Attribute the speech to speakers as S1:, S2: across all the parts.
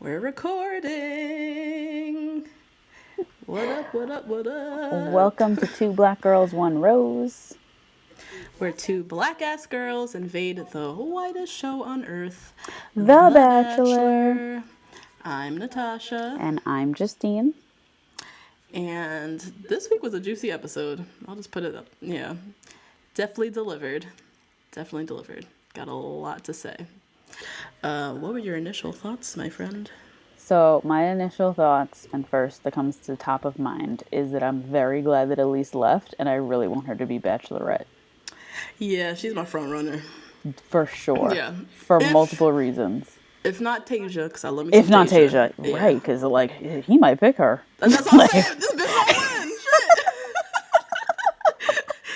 S1: We're recording. What up, what up, what up?
S2: Welcome to Two Black Girls, One Rose.
S1: Where two black-ass girls invade the whitest show on earth.
S2: The Bachelor.
S1: I'm Natasha.
S2: And I'm Justine.
S1: And this week was a juicy episode. I'll just put it up. Yeah. Definitely delivered. Got a lot to say. What were your initial thoughts, my friend?
S2: So my initial thoughts, and first that comes to the top of mind, is that I'm very glad that Elyse left, and I really want her to be Bachelorette.
S1: Yeah, she's my front runner.
S2: For sure.
S1: Yeah.
S2: For multiple reasons.
S1: If not Tasia, because I love me.
S2: If not Tasia, yeah. Right? Because he might pick her.
S1: That's what I'm saying. This bitch will win.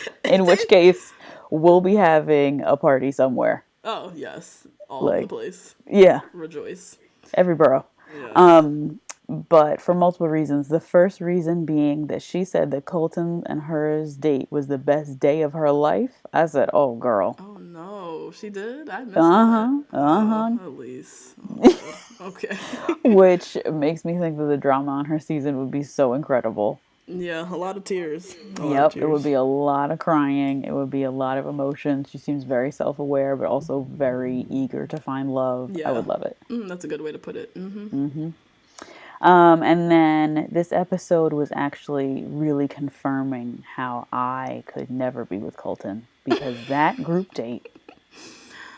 S1: Shit.
S2: In which case, we'll be having a party somewhere.
S1: Oh yes, all over the place.
S2: Yeah.
S1: Rejoice.
S2: Every borough.
S1: Yes.
S2: But for multiple reasons. The first reason being that she said that Colton and hers date was the best day of her life. I said, "Oh, girl."
S1: Oh no, she did. I missed that. Elyse. Oh, okay.
S2: Which makes me think that the drama on her season would be so incredible.
S1: Yeah, a lot of tears.
S2: It would be a lot of crying. It would be a lot of emotions. She seems very self-aware, but also very eager to find love. Yeah. I would love it.
S1: That's a good way to put it.
S2: And then this episode was actually really confirming how I could never be with Colton, because that group date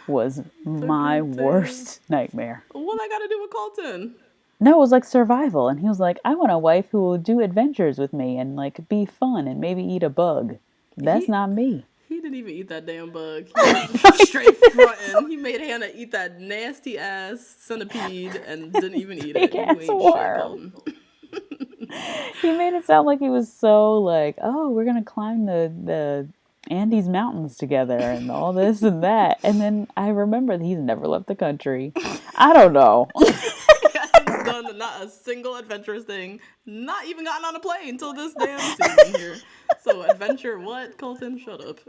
S2: was my worst nightmare.
S1: What I got to do with Colton?
S2: No, it was like survival. And he was like, I want a wife who will do adventures with me and like be fun and maybe eat a bug. That's not me.
S1: He didn't even eat that damn bug. He straight frontin'. He made Hannah eat that nasty ass centipede and didn't even eat it.
S2: He made it sound like he was so like, oh, we're going to climb the Andes Mountains together and all this and that. And then I remember that he's never left the country. I don't know.
S1: Done not a single adventurous thing, not even gotten on a plane until this damn season here. So adventure what, Colton? Shut up.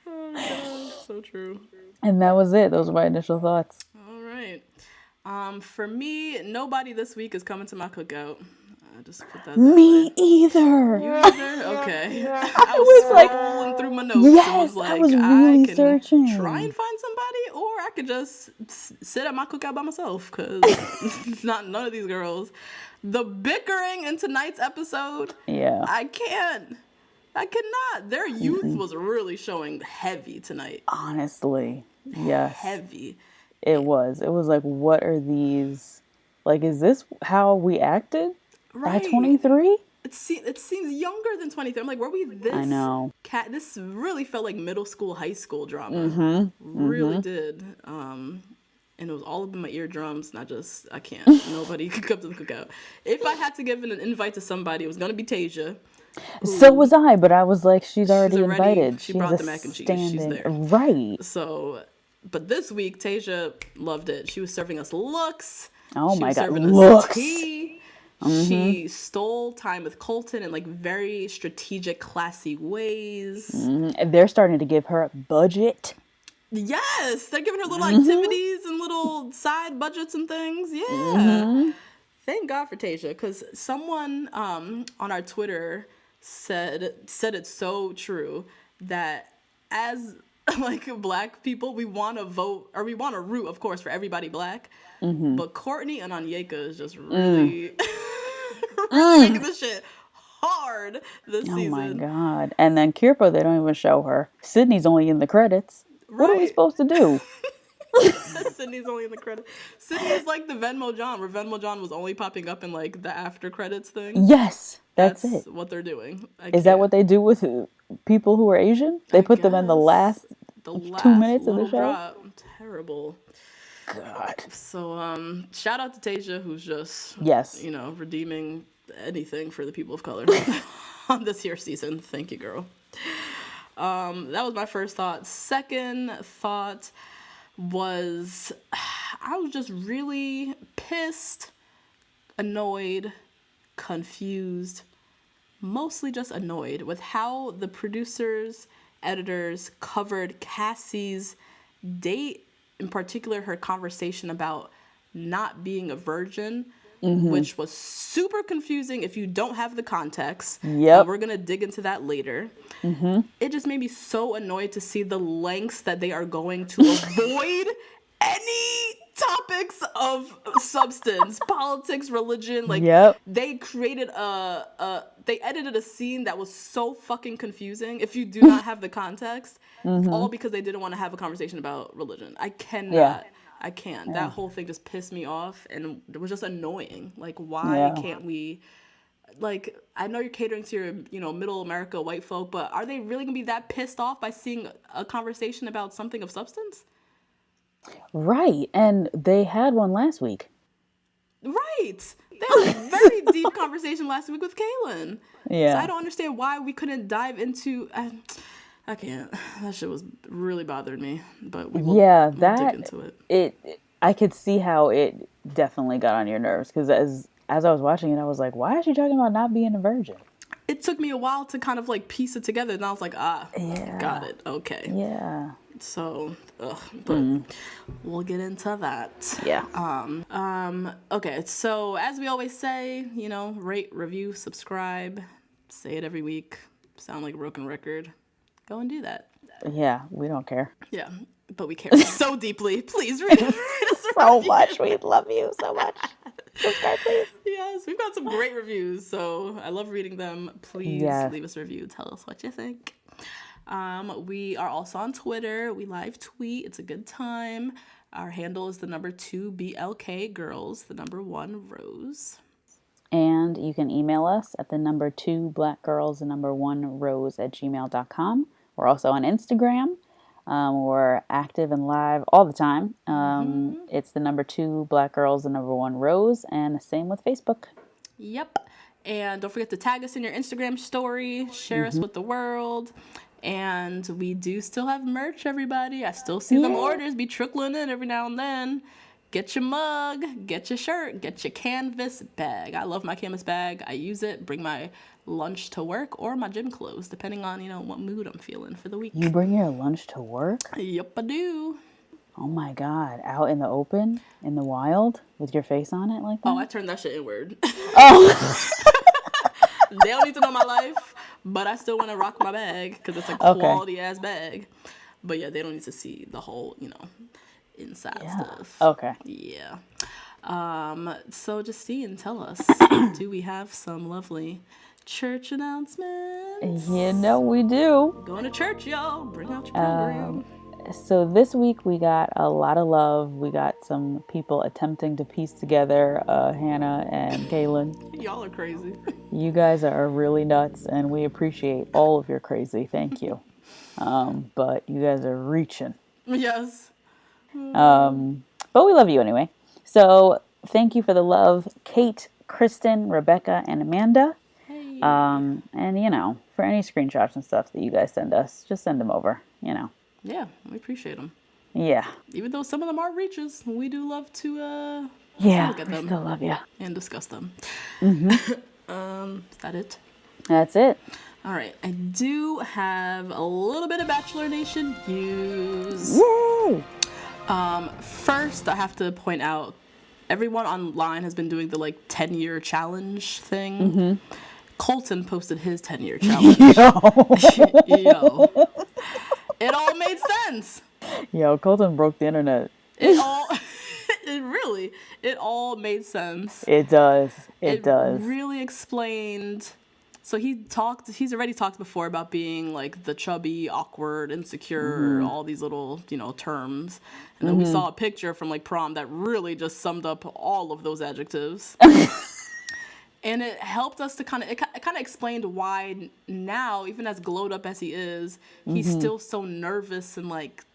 S1: Oh god, so true.
S2: And that was it. Those were my initial thoughts.
S1: All right. For me, nobody this week is coming to my cookout. Just put that
S2: Me either.
S1: You either? Okay. I was scrolling through my notes.
S2: Yes,
S1: and was like,
S2: I was really
S1: can
S2: searching.
S1: Try and find somebody, or I could just sit at my cookout by myself, because none of these girls. The bickering in tonight's episode. Yeah. I cannot. Their youth was really showing heavy tonight.
S2: Honestly. Yes.
S1: Heavy.
S2: It was. It was like, what are these? Like, is this how we acted? Right. By 23?
S1: It seems younger than 23. I'm like, were we this?
S2: I know.
S1: This really felt like middle school, high school drama. Really did. And it was all up in my eardrums, and I can't. Nobody could come to the cookout. If I had to give an invite to somebody, it was going to be Tasia.
S2: So was I, but I was like, she's already invited.
S1: She brought the mac and cheese. She's there.
S2: Right.
S1: So, but this week, Tasia loved it. She was serving us looks.
S2: Oh my God,
S1: looks. Tea. She stole time with Colton in like very strategic, classy ways.
S2: And they're starting to give her a budget.
S1: Yes, they're giving her little activities and little side budgets and things. Yeah. Thank God for Tasia, because someone on our Twitter said it's so true that as like Black people, we want to vote, or we want to root, of course, for everybody Black. But Courtney and Onyeka is just really, really making this shit hard this season.
S2: Oh my God. And then Kirpa, they don't even show her. Sydney's only in the credits. Right. What are we supposed to do?
S1: Sydney's only in the credits. Sydney's like the Venmo John, where Venmo John was only popping up in like the after credits thing.
S2: Yes, that's it.
S1: What they're doing.
S2: Is that what they do with people who are Asian? They put them in the last 2 minutes of the show?
S1: Drop. Terrible. God. So, shout out to Tasia, who's just, redeeming anything for the people of color on this here season. Thank you, girl. That was my first thought. Second thought was, I was just really pissed, annoyed, confused, mostly just annoyed with how the producers, editors covered Cassie's date, in particular her conversation about not being a virgin, which was super confusing if you don't have the context.
S2: Yep.
S1: We're going to dig into that later. It just made me so annoyed to see the lengths that they are going to avoid any topics of substance, politics, religion. Like, they created they edited a scene that was so fucking confusing if you do not have the context, all because they didn't want to have a conversation about religion. I cannot. I can't. That whole thing just pissed me off, and it was just annoying. Like, why can't we... Like, I know you're catering to your, middle America white folk, but are they really going to be that pissed off by seeing a conversation about something of substance?
S2: Right. And they had one last week.
S1: Right. They had a very deep conversation last week with Kaylin.
S2: Yeah.
S1: So I don't understand why we couldn't dive into... I can't. That shit was really bothering me. But we'll dig into it. I could see how it definitely got on your nerves. Because as I was watching it, I was like, why is she talking about not being a virgin? It took me a while to kind of like piece it together. And I was like, got it. Okay.
S2: Yeah.
S1: So, but we'll get into that.
S2: Yeah.
S1: Okay. So as we always say, rate, review, subscribe. Say it every week. Sound like a broken record. Go and do that.
S2: Yeah, we don't care.
S1: Yeah, but we care so deeply. Please read us
S2: so much. We love you so much. Subscribe, please.
S1: Yes, we've got some great reviews, so I love reading them. Please leave us a review. Tell us what you think. We are also on Twitter. We live tweet. It's a good time. Our handle is the number 2 BLK Girls, the number 1 Rose.
S2: And you can email us at the number 2 blackgirls, the number 1 rose @gmail.com. We're also on Instagram. We're active and live all the time. It's the number 2 blackgirls, the number 1 rose, and the same with Facebook.
S1: Yep. And don't forget to tag us in your Instagram story. Share us with the world. And we do still have merch, everybody. I still see them orders be trickling in every now and then. Get your mug, get your shirt, get your canvas bag. I love my canvas bag. I use it, bring my lunch to work or my gym clothes, depending on, what mood I'm feeling for the week.
S2: You bring your lunch to work?
S1: Yep, I do.
S2: Oh my God. Out in the open, in the wild, with your face on it like that?
S1: Oh, I turned that shit inward.
S2: Oh.
S1: They don't need to know my life, but I still want to rock my bag because it's a quality-ass bag. But yeah, they don't need to see the whole, inside stuff.
S2: Okay.
S1: Yeah. So just see and tell us, do we have some lovely church announcements?
S2: We do.
S1: Going to church, y'all. Bring out your program.
S2: So this week we got a lot of love. We got some people attempting to piece together Hannah and Kaylin.
S1: Y'all are crazy.
S2: You guys are really nuts, and we appreciate all of your crazy. Thank you. But you guys are reaching.
S1: Yes.
S2: But we love you anyway. So thank you for the love, Kate, Kristen, Rebecca, and Amanda.
S1: Hey.
S2: And for any screenshots and stuff that you guys send us, just send them over,
S1: Yeah, we appreciate them.
S2: Yeah.
S1: Even though some of them are reaches, we do love to
S2: look
S1: at
S2: we
S1: them.
S2: Still love you.
S1: And discuss them. Is that it?
S2: That's it.
S1: All right. I do have a little bit of Bachelor Nation news.
S2: Yay!
S1: First, I have to point out, everyone online has been doing the 10-year challenge thing. Colton posted his 10-year challenge. Yo. It all made sense.
S2: Yo, Colton broke the internet.
S1: It all made sense.
S2: It does. It does.
S1: Really explained. So he's already talked before about being the chubby, awkward, insecure, all these little, terms. And then we saw a picture from prom that really just summed up all of those adjectives. And it helped us to kind of explained why now, even as glowed up as he is, he's still so nervous and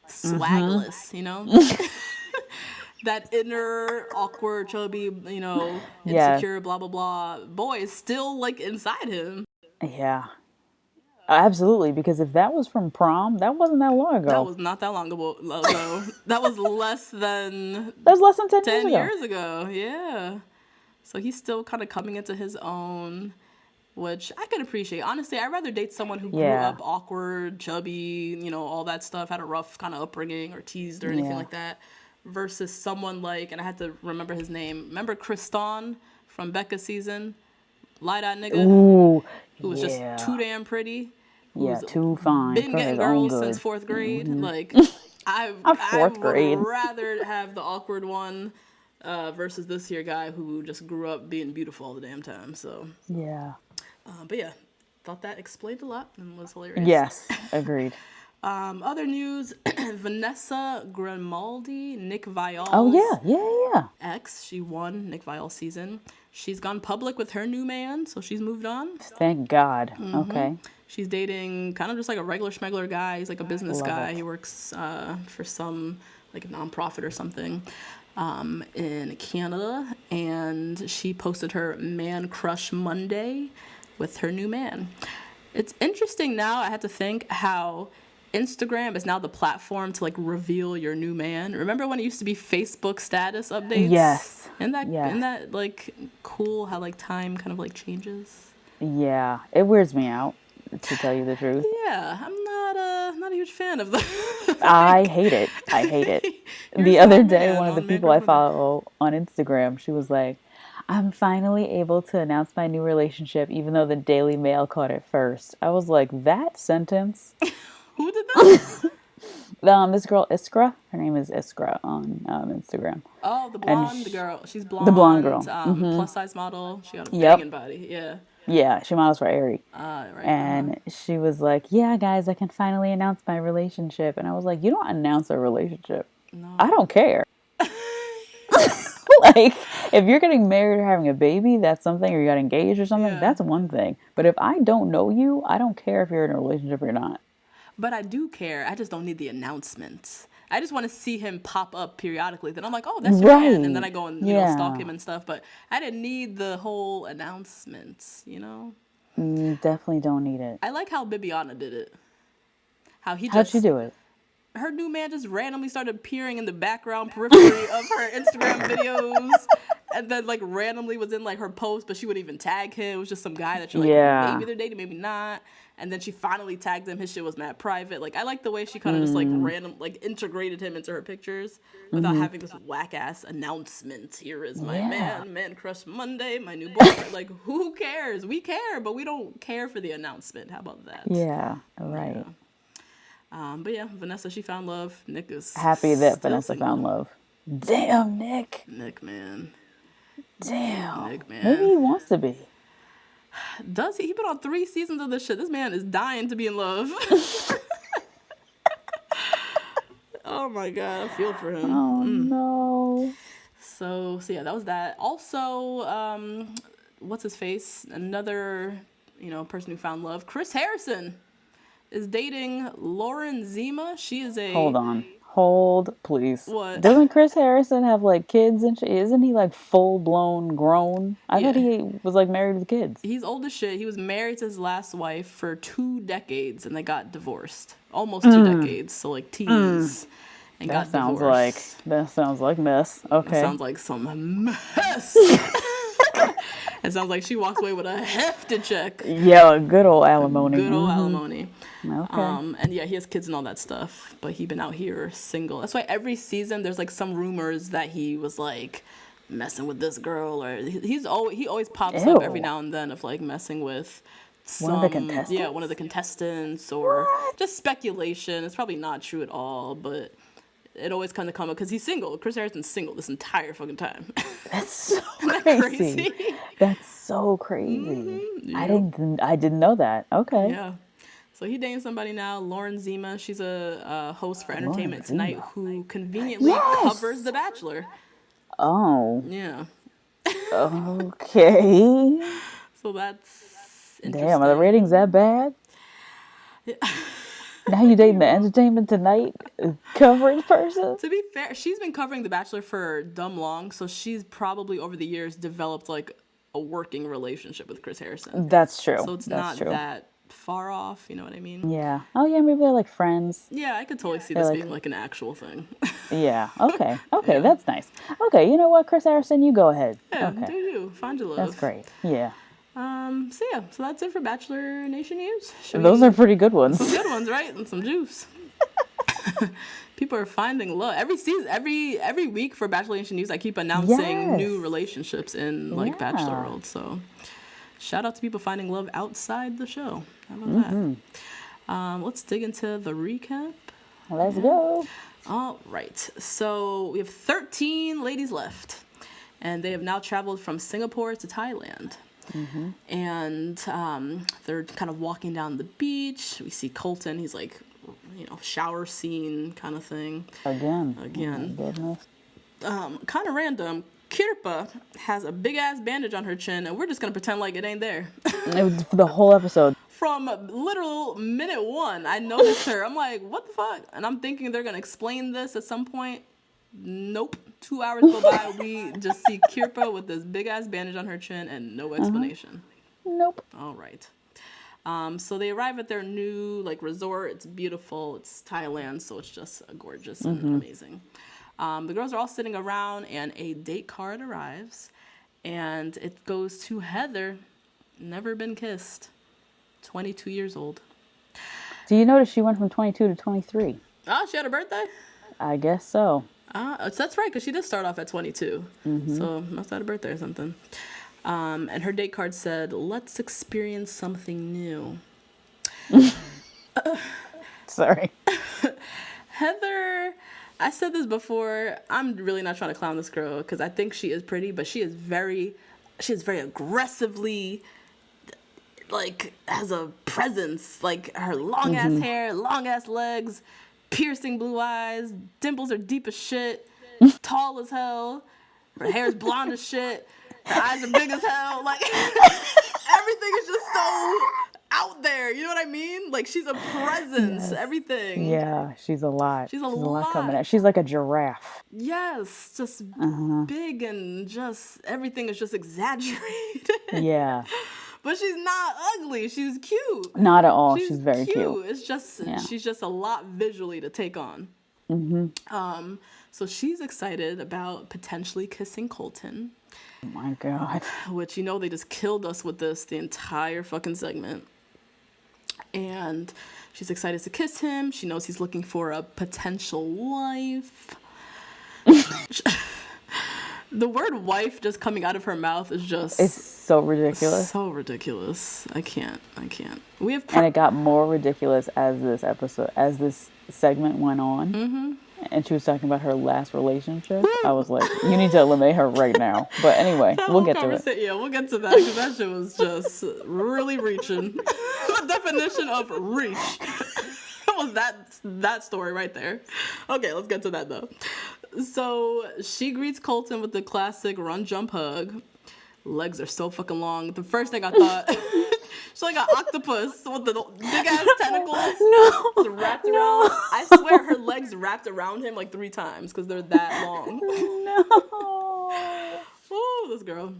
S1: swagless, That inner awkward, chubby, insecure, blah, blah, blah boy is still inside him.
S2: Yeah. Absolutely, because if that was from prom, that wasn't that long ago.
S1: That was not that long ago. That was less than...
S2: That was less than
S1: 10 years ago. Yeah. So he's still kind of coming into his own, which I can appreciate. Honestly, I'd rather date someone who grew up awkward, chubby, all that stuff, had a rough kind of upbringing or teased or anything like that, versus someone like, and I had to remember his name. Remember Kriston from Becca's season? Light-eyed nigga.
S2: Ooh,
S1: who was just too damn pretty.
S2: Yeah, too fine.
S1: Been getting girls since 4th grade. Like, I would rather have the awkward one versus this here guy who just grew up being beautiful all the damn time. So
S2: yeah.
S1: But yeah, thought that explained a lot and was hilarious.
S2: Yes, agreed.
S1: Other news: Vanessa Grimaldi, Nick Viall's ex. She won Nick Viall's season. She's gone public with her new man, so she's moved on.
S2: Thank God. Okay.
S1: She's dating kind of just like a regular schmegler guy. He's like a business guy. He works for some like a nonprofit or something in Canada. And she posted her Man Crush Monday with her new man. It's interesting now, I had to think how Instagram is now the platform to like reveal your new man. Remember when it used to be Facebook status updates?
S2: Yes.
S1: Isn't that like cool how like time kind of like changes?
S2: Yeah, it weirds me out, to tell you the truth.
S1: Yeah, I'm not a huge fan of that.
S2: I hate it. The other day, one of the people I follow on Instagram, she was like, I'm finally able to announce my new relationship, even though the Daily Mail caught it first. I was like, that sentence?
S1: Who did that?
S2: This girl, Iskra. Her name is Iskra on Instagram.
S1: Oh, the blonde girl. She's blonde.
S2: The blonde girl.
S1: Plus size model. She got a banging body. Yeah.
S2: Yeah, she models for Aerie.
S1: Right.
S2: And she was like, yeah, guys, I can finally announce my relationship. And I was like, you don't announce a relationship. No. I don't care. Like, if you're getting married or having a baby, that's something, or you got engaged or something, that's one thing. But if I don't know you, I don't care if you're in a relationship or not.
S1: But I do care. I just don't need the announcements. I just want to see him pop up periodically. Then I'm like, oh, that's your man. And then I go and stalk him and stuff. But I didn't need the whole announcements, you know?
S2: Definitely don't need it.
S1: I like how Bibiana did it.
S2: How'd she do it?
S1: Her new man just randomly started appearing in the background periphery of her Instagram videos. And then, like, randomly was in, like, her post, but she wouldn't even tag him. It was just some guy that you're like, maybe they're dating, maybe not. And then she finally tagged him. His shit was mad private. Like, I like the way she kind of just, like, integrated him into her pictures without having this whack-ass announcement. Here is my man crush Monday, my new boyfriend. Like, who cares? We care, but we don't care for the announcement. How about that?
S2: Yeah, right.
S1: Yeah. But yeah, Vanessa, she found love. Nick is
S2: happy that Vanessa found love. Damn, Nick.
S1: Nick, man.
S2: Damn.
S1: Nick, man.
S2: Maybe he wants to be.
S1: Does he? He been on 3 seasons of this shit. This man is dying to be in love. Oh my God, I feel for him.
S2: Oh no.
S1: So yeah, that was that. Also, what's his face? Another, person who found love. Chris Harrison is dating Lauren Zima. She is a...
S2: Hold, please.
S1: What?
S2: Doesn't Chris Harrison have, like, kids and shit? Isn't he, like, full-blown grown? I thought he was, like, married with kids.
S1: He's old as shit. He was married to his last wife for 2 decades, and they got divorced. Almost 2 decades, so, like, teens. And got divorced.
S2: That sounds like mess. Okay.
S1: That sounds like some mess. It sounds like she walks away with a hefty check.
S2: Yeah, good old alimony.
S1: Good old alimony.
S2: Okay.
S1: And yeah, he has kids and all that stuff, but he been out here single. That's why every season there's like some rumors that he was like messing with this girl, or he always pops up every now and then of like messing with
S2: one of the contestants.
S1: Yeah, one of the contestants, or just speculation. It's probably not true at all, but it always kind of comes up because he's single. Chris Harrison's single this entire fucking time.
S2: That's so crazy. That's so crazy. Mm-hmm. I didn't know that. Okay.
S1: Yeah. So he dating somebody now, Lauren Zima. She's a host for Entertainment Tonight who conveniently covers The Bachelor.
S2: Oh.
S1: Yeah.
S2: Okay.
S1: So that's interesting.
S2: Damn, are the ratings that bad? Yeah. Now you dating the Entertainment Tonight coverage person?
S1: To be fair, she's been covering The Bachelor for dumb long, so she's probably over the years developed like a working relationship with Chris Harrison.
S2: That's true.
S1: So it's not that far off, you know what I mean?
S2: Yeah. Oh yeah, maybe they're like friends.
S1: Yeah, I could totally see this being like an actual thing.
S2: Yeah. Okay. Okay, that's nice. Okay, you know what, Chris Harrison, you go ahead.
S1: Yeah,
S2: okay.
S1: Do you. Find your love.
S2: That's great. Yeah.
S1: So that's it for Bachelor Nation news.
S2: Those are pretty good ones.
S1: Some good ones, right? And some juice. People are finding love every season, every week for Bachelor Nation News. I keep announcing new relationships in like Bachelor World. So shout out to people finding love outside the show. How about that? Let's dig into the recap.
S2: Let's go.
S1: All right. So we have 13 ladies left, and they have now traveled from Singapore to Thailand. And they're kind of walking down the beach. We see Colton. He's like, shower scene kind of thing. Again.
S2: Oh my goodness.
S1: Kind of random. Kirpa has a big ass bandage on her chin, and we're just gonna pretend like it ain't there.
S2: It was the whole episode.
S1: From literal minute one, I noticed her. I'm like, what the fuck? And I'm thinking they're gonna explain this at some point. Nope. 2 hours go by, we just see Kirpa with this big ass bandage on her chin and no explanation.
S2: Nope.
S1: All right. So they arrive at their new resort. It's beautiful. It's Thailand, so it's just gorgeous and amazing. The girls are all sitting around, and a date card arrives, and it goes to Heather. Never been kissed. 22 years old.
S2: Do you notice she went from 22 to 23?
S1: Oh, she had a birthday?
S2: I guess so.
S1: That's right, because she did start off at 22. So must have had a birthday or something. And her date card said, "Let's experience something new."
S2: Sorry.
S1: Heather, I said this before. I'm really not trying to clown this girl because I think she is pretty, but she is very aggressively, has a presence. Her long ass hair, long ass legs, piercing blue eyes, dimples are deep as shit, tall as hell, her hair is blonde as shit. Her eyes are big as hell. Everything is just so out there. You know what I mean? She's a presence. Yes. Everything.
S2: Yeah, she's a lot.
S1: She's a lot
S2: coming out. She's like a giraffe.
S1: Yes, just big and just everything is just exaggerated.
S2: Yeah.
S1: But she's not ugly. She's cute.
S2: Not at all. She's very cute.
S1: It's just she's just a lot visually to take on. So she's excited about potentially kissing Colton.
S2: Oh my God.
S1: Which, they just killed us with this the entire fucking segment. And she's excited to kiss him. She knows he's looking for a potential wife. The word wife just coming out of her mouth is just...
S2: It's so ridiculous.
S1: So ridiculous. I can't. We have...
S2: And it got more ridiculous as this segment went on. And she was talking about her last relationship. I was like, you need to eliminate her right now. But anyway, we'll get to it.
S1: Yeah, we'll get to that because that shit was just really reaching. The definition of reach was that story right there. Okay, let's get to that though. So she greets Colton with the classic run, jump, hug. Legs are so fucking long. The first thing I thought, she's like an octopus with the big ass tentacles wrapped around. I swear her legs wrapped around him 3 times because they're that long.
S2: No.
S1: Ooh, this girl.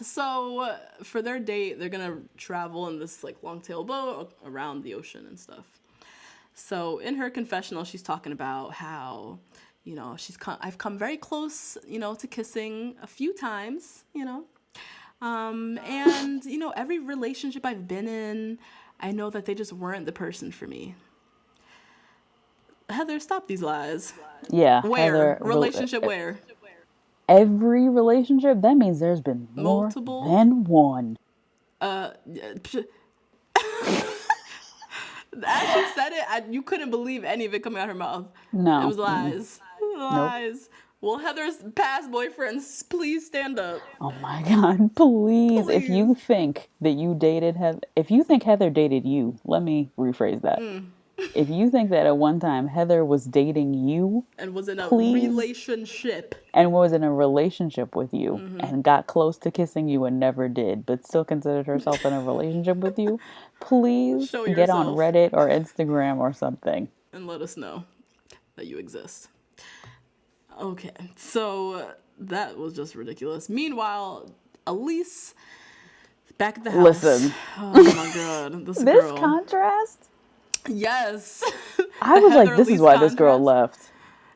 S1: So for their date, they're gonna travel in this long tail boat around the ocean and stuff. So in her confessional, she's talking about how I've come very close to kissing a few times and every relationship I've been in, I know that they just weren't the person for me. Heather, stop these lies.
S2: Yeah.
S1: Where? Relationship where?
S2: Every relationship? That means there's been multiple than one.
S1: As she said it, you couldn't believe any of it coming out her mouth.
S2: No.
S1: It was lies. Lies.
S2: Nope.
S1: Well, Heather's past boyfriends, please stand up.
S2: Oh my God, please. If you think that you dated Heather, if you think Heather dated you, let me rephrase that. If you think that at one time Heather was dating you
S1: and was in a relationship
S2: with you and got close to kissing you and never did, but still considered herself in a relationship with you, please get on Reddit or Instagram or something
S1: and let us know that you exist. Okay, so that was just ridiculous. Meanwhile, Elyse back at the house.
S2: Listen.
S1: Oh my God, this girl.
S2: This contrast.
S1: Yes.
S2: I was like, this is why this girl left.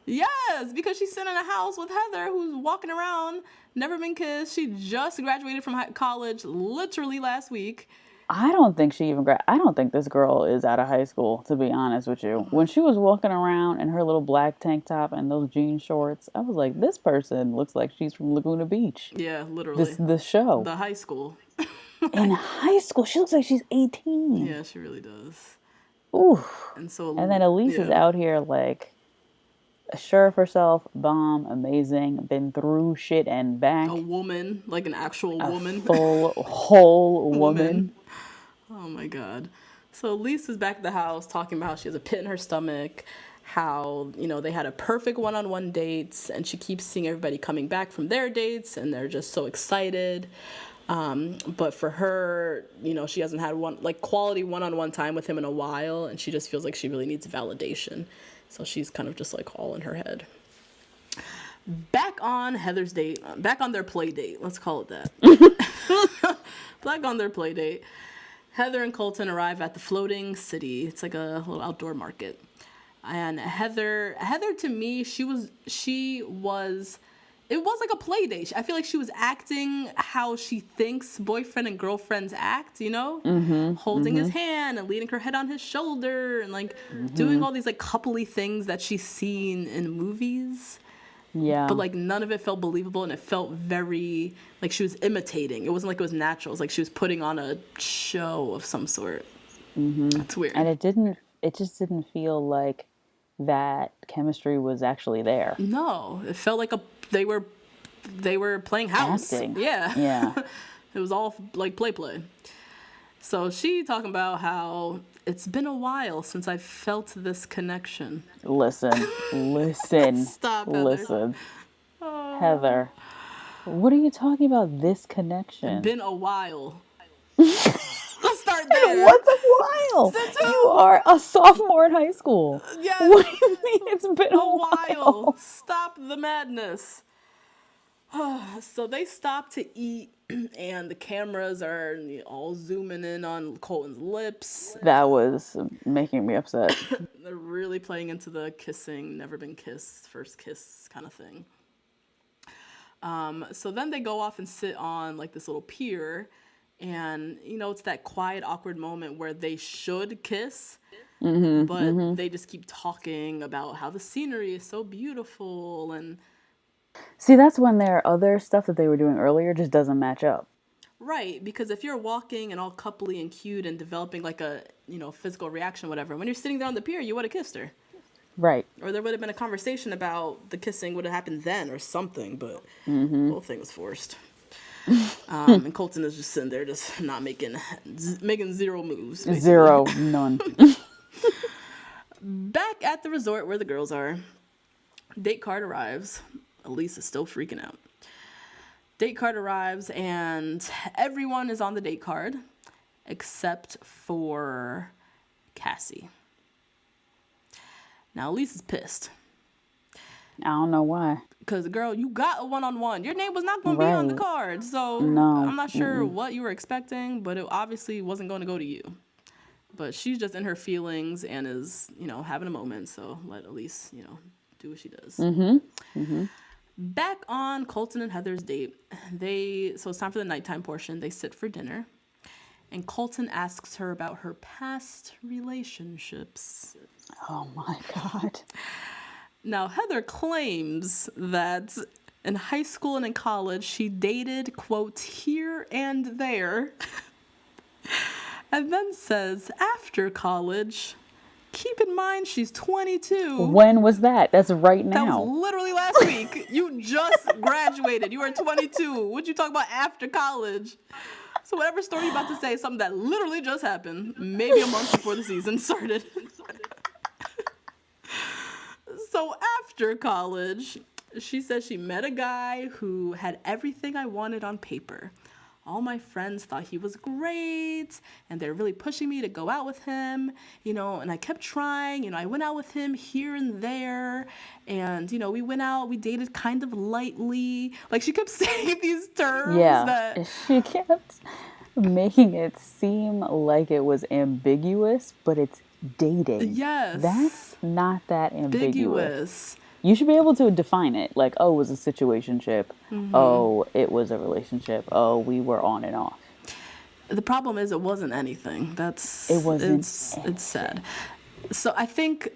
S1: Yes, because she's sitting in a house with Heather, who's walking around, never been kissed. She just graduated from college literally last week.
S2: I don't think she even I don't think this girl is out of high school, to be honest with you. When she was walking around in her little black tank top and those jean shorts, I was like, this person looks like she's from Laguna Beach.
S1: Yeah, literally.
S2: The show.
S1: The high school.
S2: In high school, she looks like she's 18.
S1: Yeah, she really does.
S2: Ooh.
S1: And
S2: then Elyse is out here like sure of herself, bomb, amazing, been through shit and back.
S1: A woman, like an actual woman.
S2: Whole woman.
S1: Oh my God. So Elyse is back at the house talking about how she has a pit in her stomach, how, they had a perfect one-on-one dates, and she keeps seeing everybody coming back from their dates, and they're just so excited. But for her, she hasn't had quality one-on-one time with him in a while, and she just feels like she really needs validation. So she's kind of just like all in her head. Back on Heather's date, back on their play date, let's call it that. Back on their play date. Heather and Colton arrive at the floating city. It's like a little outdoor market. And Heather to me, it was like a play date. I feel like she was acting how she thinks boyfriend and girlfriends act, holding his hand and leaning her head on his shoulder and doing all these coupley things that she's seen in movies.
S2: Yeah.
S1: But none of it felt believable, and it felt very like she was imitating. It wasn't like it was natural. It was like she was putting on a show of some sort. It's weird.
S2: And it just didn't feel like that chemistry was actually there.
S1: No, it felt like they were playing house.
S2: Acting.
S1: Yeah. It was all play. So she talking about how it's been a while since I felt this connection.
S2: Listen.
S1: Stop, Heather.
S2: Listen. Oh. Heather, what are you talking about, this connection?
S1: It's been a while. Let's start there.
S2: What's a while? You are a sophomore in high school.
S1: Yes.
S2: What do you mean it's been a while?
S1: Stop the madness. So they stop to eat, and the cameras are all zooming in on Colton's lips.
S2: That was making me upset.
S1: They're really playing into the kissing, never been kissed, first kiss kind of thing. So then they go off and sit on this little pier, and it's that quiet, awkward moment where they should kiss, but they just keep talking about how the scenery is so beautiful. And
S2: see, that's when their other stuff that they were doing earlier just doesn't match up.
S1: Right, because if you're walking and all coupley and cute and developing a physical reaction, whatever, when you're sitting there on the pier, you would have kissed her.
S2: Right.
S1: Or there would have been a conversation about the kissing would have happened then or something, but the whole thing was forced. And Colton is just sitting there just not making zero moves. Basically.
S2: Zero, none.
S1: Back at the resort where the girls are, date card arrives. Elyse is still freaking out. Date card arrives, and everyone is on the date card except for Cassie. Now, Elyse is pissed.
S2: I don't know why.
S1: Because, girl, you got a one-on-one. Your name was not going to be on the card. So,
S2: no.
S1: I'm not sure what you were expecting, but it obviously wasn't going to go to you. But she's just in her feelings and is, having a moment. So, let Elyse, do what she does. Back on Colton and Heather's date, so it's time for the nighttime portion. They sit for dinner, and Colton asks her about her past relationships.
S2: Oh my God.
S1: Now, Heather claims that in high school and in college, she dated, quote, here and there, and then says after college, keep in mind she's 22.
S2: When was that? That's right now.
S1: That was literally last week. You just graduated. You are 22. What'd you talk about after college? So whatever story you're about to say is something that literally just happened, maybe a month before the season started. So after college, she says she met a guy who had everything I wanted on paper. All my friends thought he was great, and they're really pushing me to go out with him, and I kept trying, I went out with him here and there, and, we went out, we dated kind of lightly. She kept saying these terms that...
S2: She kept making it seem like it was ambiguous, but it's dating.
S1: Yes.
S2: That's not that ambiguous. You should be able to define it. It was a situationship. Oh, it was a relationship. Oh, we were on and off.
S1: The problem is it wasn't anything. It's sad. So I think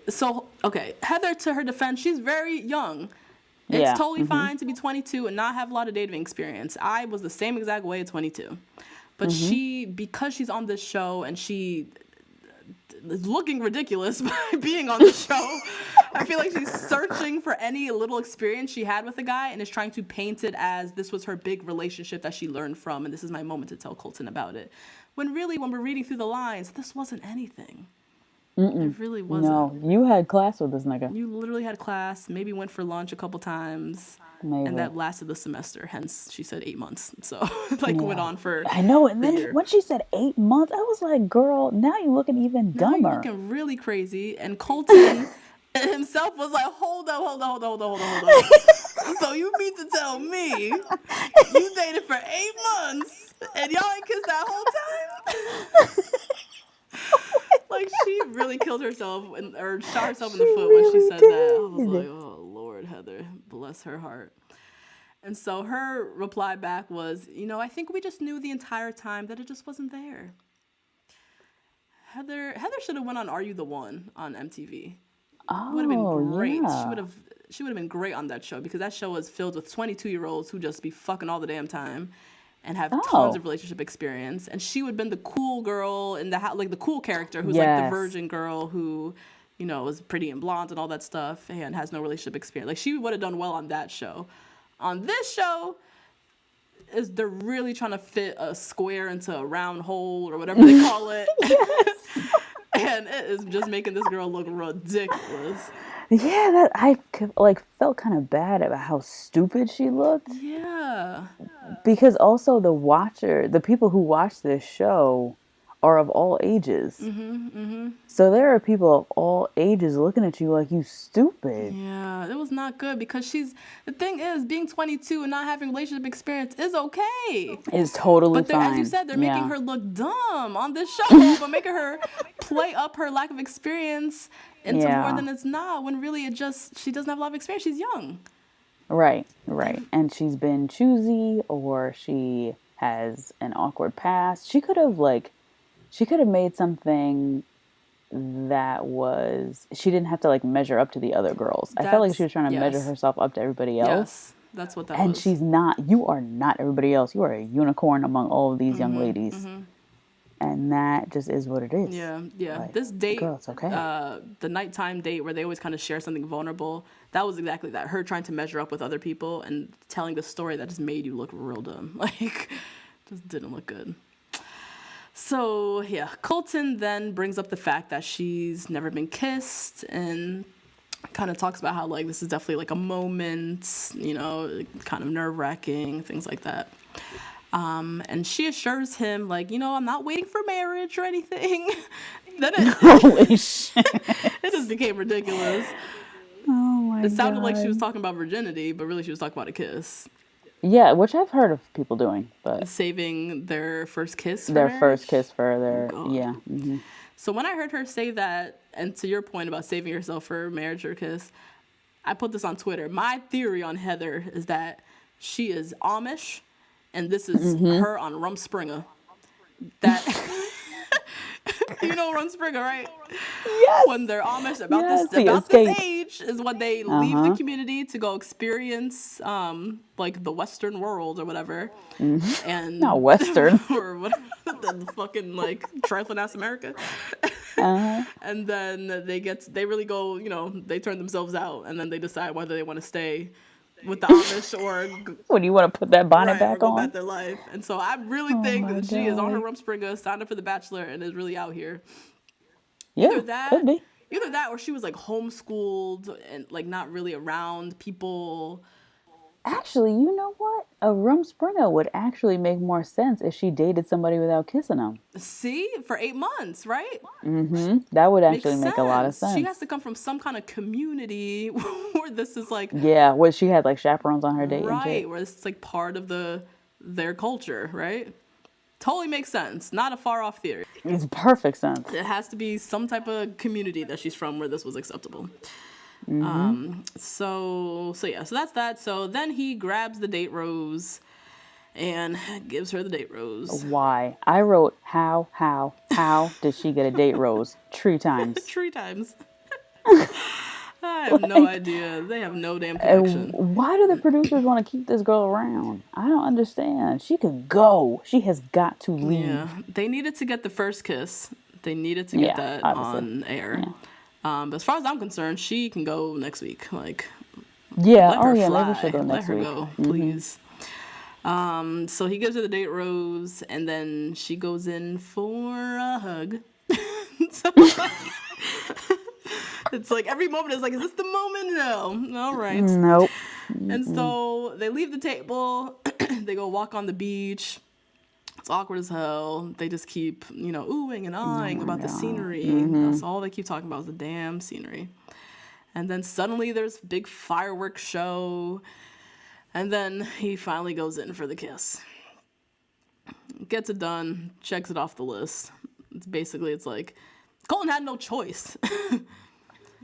S1: okay, Heather, to her defense, she's very young. It's totally fine to be 22 and not have a lot of dating experience. I was the same exact way at 22. But because she's on this show and she is looking ridiculous by being on the show, I feel like she's searching for any little experience she had with a guy and is trying to paint it as this was her big relationship that she learned from, and this is my moment to tell Colton about it. When really, when we're reading through the lines, this wasn't anything. It really wasn't.
S2: No, you had class with this nigga.
S1: You literally had class, maybe went for lunch a couple times. Maybe. And that lasted the semester. Hence, she said 8 months. So, went on for
S2: I know. And then when she said 8 months, I was like, girl, now you're looking even dumber.
S1: Now you're looking really crazy. And Colton himself was like, hold on. So you mean to tell me you dated for 8 months and y'all ain't kissed that whole time? Like, she really killed herself or shot herself in the foot when she said that. I was like, oh, Lord, Heather, bless her heart. And so her reply back was, I think we just knew the entire time that it just wasn't there. Heather should have went on Are You the One on MTV.
S2: Oh,
S1: would have been great.
S2: Yeah.
S1: She would have been great on that show because that show was filled with 22-year-olds who just be fucking all the damn time and have tons of relationship experience. And she would have been the cool girl in the the cool character who's like the virgin girl who, was pretty and blonde and all that stuff and has no relationship experience. Like, she would have done well on that show. On this show, they're really trying to fit a square into a round hole or whatever they call it. And it is just making this girl look ridiculous.
S2: Yeah, that I felt kind of bad about how stupid she looked.
S1: Yeah.
S2: Because also the people who watch this show are of all ages. So there are people of all ages looking at you like you stupid.
S1: Yeah, it was not good because the thing is, being 22 and not having relationship experience is okay.
S2: It's totally fine.
S1: But as you said, they're making her look dumb on this show, but making her play up her lack of experience into more than it's not, when really she doesn't have a lot of experience. She's young. Right.
S2: And she's been choosy, or she has an awkward past. She could have made something that she didn't have to measure up to the other girls. I felt like she was trying to measure herself up to everybody else.
S1: Yes, that's what that was.
S2: And she's not. You are not everybody else. You are a unicorn among all of these young ladies. And that just is what it is.
S1: Yeah. This date,
S2: girl, it's okay.
S1: The nighttime date where they always kind of share something vulnerable, that was exactly that. Her trying to measure up with other people and telling the story that just made you look real dumb. Just didn't look good. So, yeah, Colton then brings up the fact that she's never been kissed and kind of talks about how, this is definitely, a moment, kind of nerve-wracking, things like that. And she assures him, I'm not waiting for marriage or anything. Then
S2: holy shit.
S1: It just became ridiculous.
S2: Oh, my God.
S1: It sounded like she was talking about virginity, but really she was talking about a kiss.
S2: Yeah, which I've heard of people doing, but
S1: saving their first kiss for
S2: marriage? First kiss for their
S1: So when I heard her say that, and to your point about saving yourself for marriage or kiss, I put this on Twitter. My theory on Heather is that she is Amish, and this is her on Rumspringa. That you know Rumspringa, right?
S2: Yes.
S1: When they're Amish about this age is when they leave the community to go experience the Western world or whatever. And
S2: not Western
S1: or whatever, the fucking trifling ass America. And then they really go, they turn themselves out, and then they decide whether they want to stay with the Amish or
S2: when you want to put that bonnet back
S1: or
S2: on,
S1: go back their life. And so I really think that she is on her Rumspringa, signed up for The Bachelor, and is really out here.
S2: Could be.
S1: Either that, or she was homeschooled and not really around people.
S2: Actually, you know what? A Rumspringa would actually make more sense if she dated somebody without kissing them.
S1: See? For 8 months, right?
S2: That would actually make a lot of sense.
S1: She has to come from some kind of community where this is
S2: yeah, where she had chaperones on her date.
S1: Right,
S2: and shit.
S1: where it's part of their culture, right? Totally makes sense. Not a far off theory.
S2: It's perfect sense.
S1: It has to be some type of community that she's from where this was acceptable. So that's that. So then he grabs the date rose and gives her the date rose.
S2: Why? I wrote how did she get a date rose? 3 times.
S1: 3 times. I have no idea. They have no damn connection.
S2: Why do the producers want to keep this girl around? I don't understand. She could go. She has got to leave.
S1: Yeah, they needed to get the first kiss. They needed to get that obviously. On air. Yeah. But as far as I'm concerned, she can go next week. Like,
S2: maybe she'll go next week.
S1: Let her go, please. So he gives her the date rose, and then she goes in for a hug. So, it's like every moment is like, is this the moment? No. All right.
S2: Nope.
S1: And so they leave the table. They go walk on the beach. It's awkward as hell. They just keep, oohing and ahhing about the scenery. That's all they keep talking about is the damn scenery. And then suddenly there's a big fireworks show. And then he finally goes in for the kiss. Gets it done. Checks it off the list. It's like, Colton had no choice.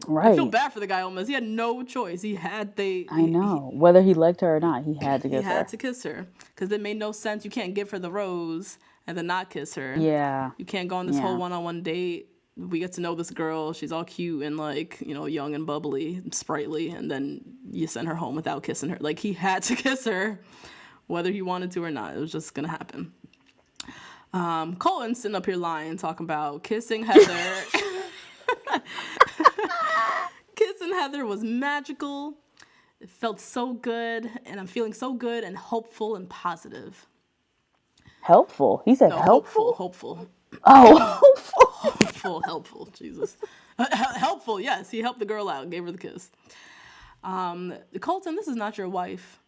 S2: Right.
S1: I feel bad for the guy almost. He had no choice. I
S2: know. Whether he liked her or not, he had to kiss her.
S1: He had to kiss her. Because it made no sense. You can't give her the rose and then not kiss her.
S2: Yeah.
S1: You can't go on this whole one-on-one date. We get to know this girl. She's all cute and young and bubbly, sprightly. And then you send her home without kissing her. Like, he had to kiss her, whether he wanted to or not. It was just going to happen. Colton's sitting up here lying, talking about kissing Heather. Kissing Heather was magical. It felt so good, and I'm feeling so good and hopeful and positive.
S2: Helpful? He said helpful?
S1: Hopeful.
S2: Oh,
S1: helpful. Jesus. Helpful, yes. He helped the girl out, gave her the kiss. Colton, this is not your wife.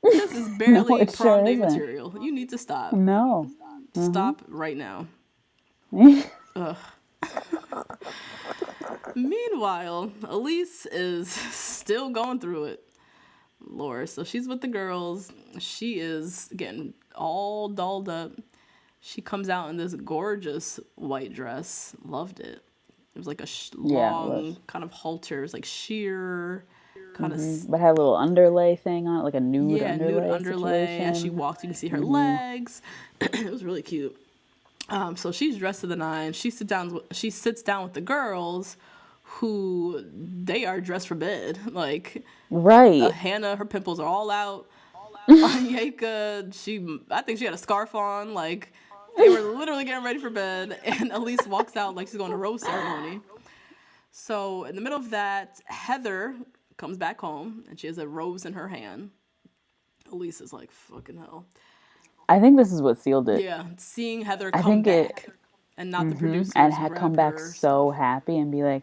S1: This is barely prom day material. You need to stop.
S2: No.
S1: Stop right now. Ugh. Meanwhile, Elyse is still going through it. Lord, so she's with the girls. She is getting all dolled up. She comes out in this gorgeous white dress. Loved it. It was like a long kind of halter. It was like sheer. Kind of,
S2: but had a little underlay thing on it, like a nude underlay.
S1: Nude underlay. As she walked, you can see her legs. It was really cute. So she's dressed to the nines. She sits down with the girls, who they are dressed for bed. Like,
S2: right.
S1: Hannah, her pimples are all out. Onyeka, I think she had a scarf on. Like, they were literally getting ready for bed. And Elyse walks out like she's going to rose ceremony. So in the middle of that, Heather comes back home and she has a rose in her hand. Elyse is like, fucking hell.
S2: I think this is what sealed it.
S1: Yeah, seeing Heather come back and not the producers.
S2: And had come back so happy and be like,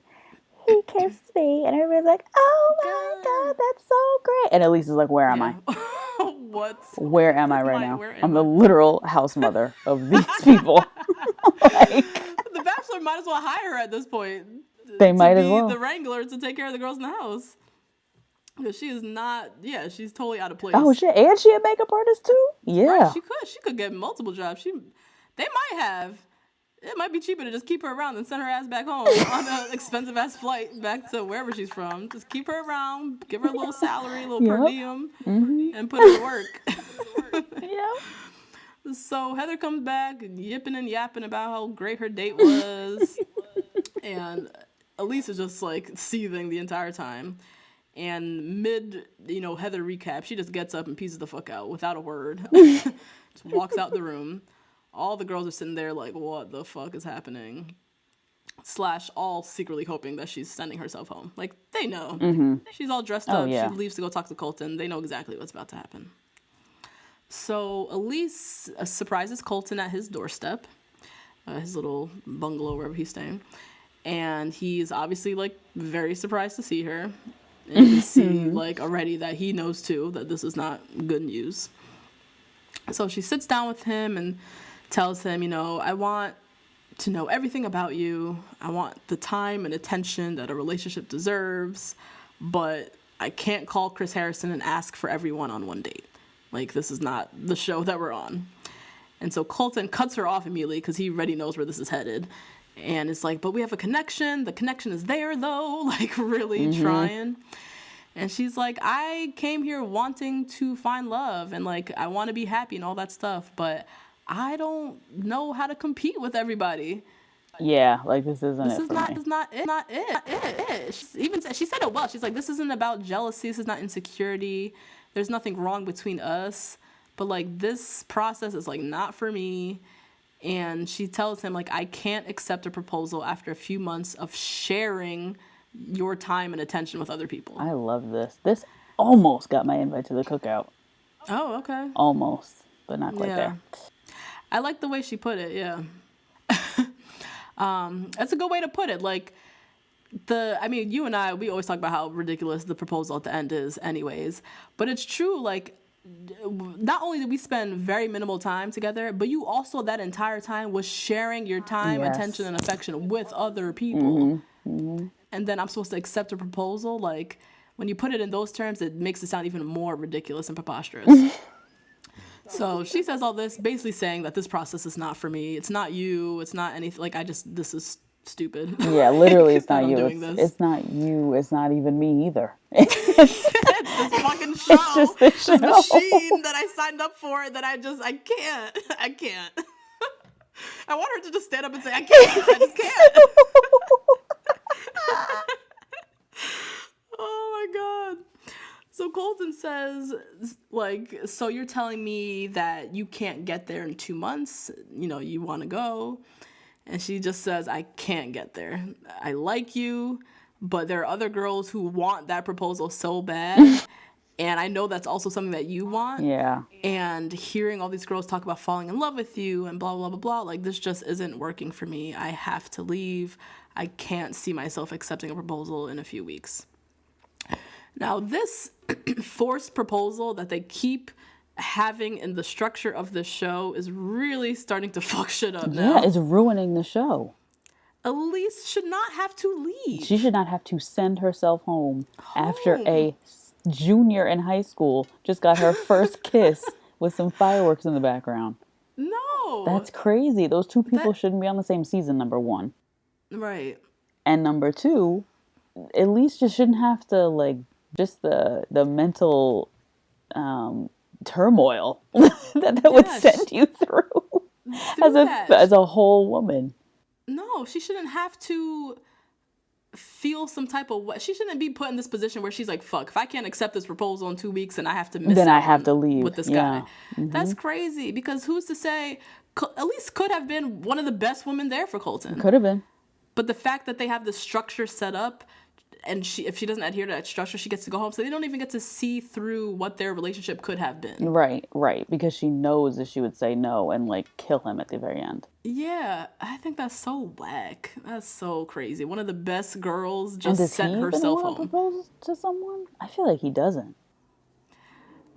S2: he kissed me. And everybody's like, oh my God, that's so great. And Elyse is like, where am I? Where am I right now? I'm the literal house mother of these people.
S1: The Bachelor might as well hire her at this point.
S2: They might as well.
S1: The wrangler to take care of the girls in the house. Because she is not, she's totally out of place.
S2: Oh, shit. And she a makeup artist, too? Yeah.
S1: Right, she could get multiple jobs. They might have. It might be cheaper to just keep her around than send her ass back home on an expensive-ass flight back to wherever she's from. Just keep her around, give her a little salary, a little per diem, and put her to work. Yeah. So Heather comes back, yipping and yapping about how great her date was. And Elyse is just, like, seething the entire time. And mid, Heather recap, she just gets up and pieces the fuck out without a word. Just walks out the room. All the girls are sitting there like, what the fuck is happening? / all secretly hoping that she's sending herself home. Like, they know. She's all dressed up. Yeah. She leaves to go talk to Colton. They know exactly what's about to happen. So Elyse surprises Colton at his doorstep, his little bungalow, wherever he's staying. And he's obviously, like, very surprised to see her. And you can see, like, already that he knows, too, that this is not good news. So she sits down with him and tells him, I want to know everything about you. I want the time and attention that a relationship deserves, but I can't call Chris Harrison and ask for everyone on one date. Like, this is not the show that we're on. And so Colton cuts her off immediately because he already knows where this is headed. And it's like, but we have a connection. The connection is there, though. Like, really trying. And she's like, I came here wanting to find love and like I want to be happy and all that stuff, but I don't know how to compete with everybody.
S2: Yeah, like this isn't
S1: this
S2: it
S1: is
S2: for
S1: not
S2: me.
S1: this is not it. She said it well. She's like, this isn't about jealousy. This is not insecurity. There's nothing wrong between us. But like this process is like not for me. And she tells him like, I can't accept a proposal after a few months of sharing your time and attention with other people.
S2: I love this. This almost got my invite to the cookout.
S1: Oh, okay.
S2: Almost, but not quite there.
S1: I like the way she put it. Yeah. That's a good way to put it. Like you and I, we always talk about how ridiculous the proposal at the end is anyways, but it's true. Like, not only did we spend very minimal time together, but you also that entire time was sharing your time, attention, and affection with other people. And then I'm supposed to accept a proposal. Like, when you put it in those terms, it makes it sound even more ridiculous and preposterous. So she says all this, basically saying that this process is not for me. It's not you. It's not anything. Like, this is stupid.
S2: Yeah, literally, it's not you. It's not you. It's not even me either.
S1: It's this fucking show.
S2: It's just the show.
S1: This machine that I signed up for that I can't. I can't. I want her to just stand up and say, I can't. I just can't. Oh my God. So Colton says, like, so you're telling me that you can't get there in 2 months? You know, you want to go? And she just says, I can't get there. I like you, but there are other girls who want that proposal so bad. And I know that's also something that you want.
S2: Yeah.
S1: And hearing all these girls talk about falling in love with you and blah, blah, blah, blah, like, this just isn't working for me. I have to leave. I can't see myself accepting a proposal in a few weeks. Now, this forced proposal that they keep having in the structure of the show is really starting to fuck shit up now.
S2: Yeah, it's ruining the show.
S1: Elyse should not have to leave.
S2: She should not have to send herself home after a junior in high school just got her first kiss with some fireworks in the background.
S1: No.
S2: That's crazy. Those two people shouldn't be on the same season, number one.
S1: Right.
S2: And number two, Elyse just shouldn't have to, like, just the mental turmoil that would send you through as a whole woman.
S1: No, she shouldn't have to feel some type of way. She shouldn't be put in this position where she's like, fuck, if I can't accept this proposal in 2 weeks and I have to
S2: I have to leave
S1: with this guy. Mm-hmm. That's crazy, because who's to say Elyse could have been one of the best women there for Colton.
S2: Could have been. But
S1: the fact that they have this structure set up, and if she doesn't adhere to that structure, she gets to go home. So they don't even get to see through what their relationship could have been.
S2: Right. Because she knows that she would say no and, like, kill him at the very end.
S1: Yeah, I think that's so whack. That's so crazy. One of the best girls just sent herself home.
S2: Does he even want to propose to someone? I feel like he doesn't.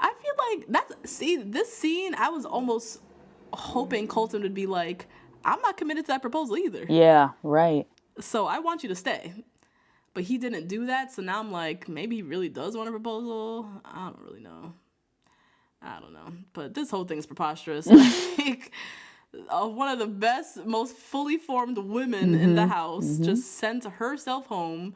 S1: I feel like this scene, I was almost hoping Colton would be like, I'm not committed to that proposal either.
S2: Yeah, right.
S1: So I want you to stay. But he didn't do that, so now I'm like, maybe he really does want a proposal. I don't really know. I don't know. But this whole thing is preposterous. Like, one of the best, most fully formed women in the house just sent herself home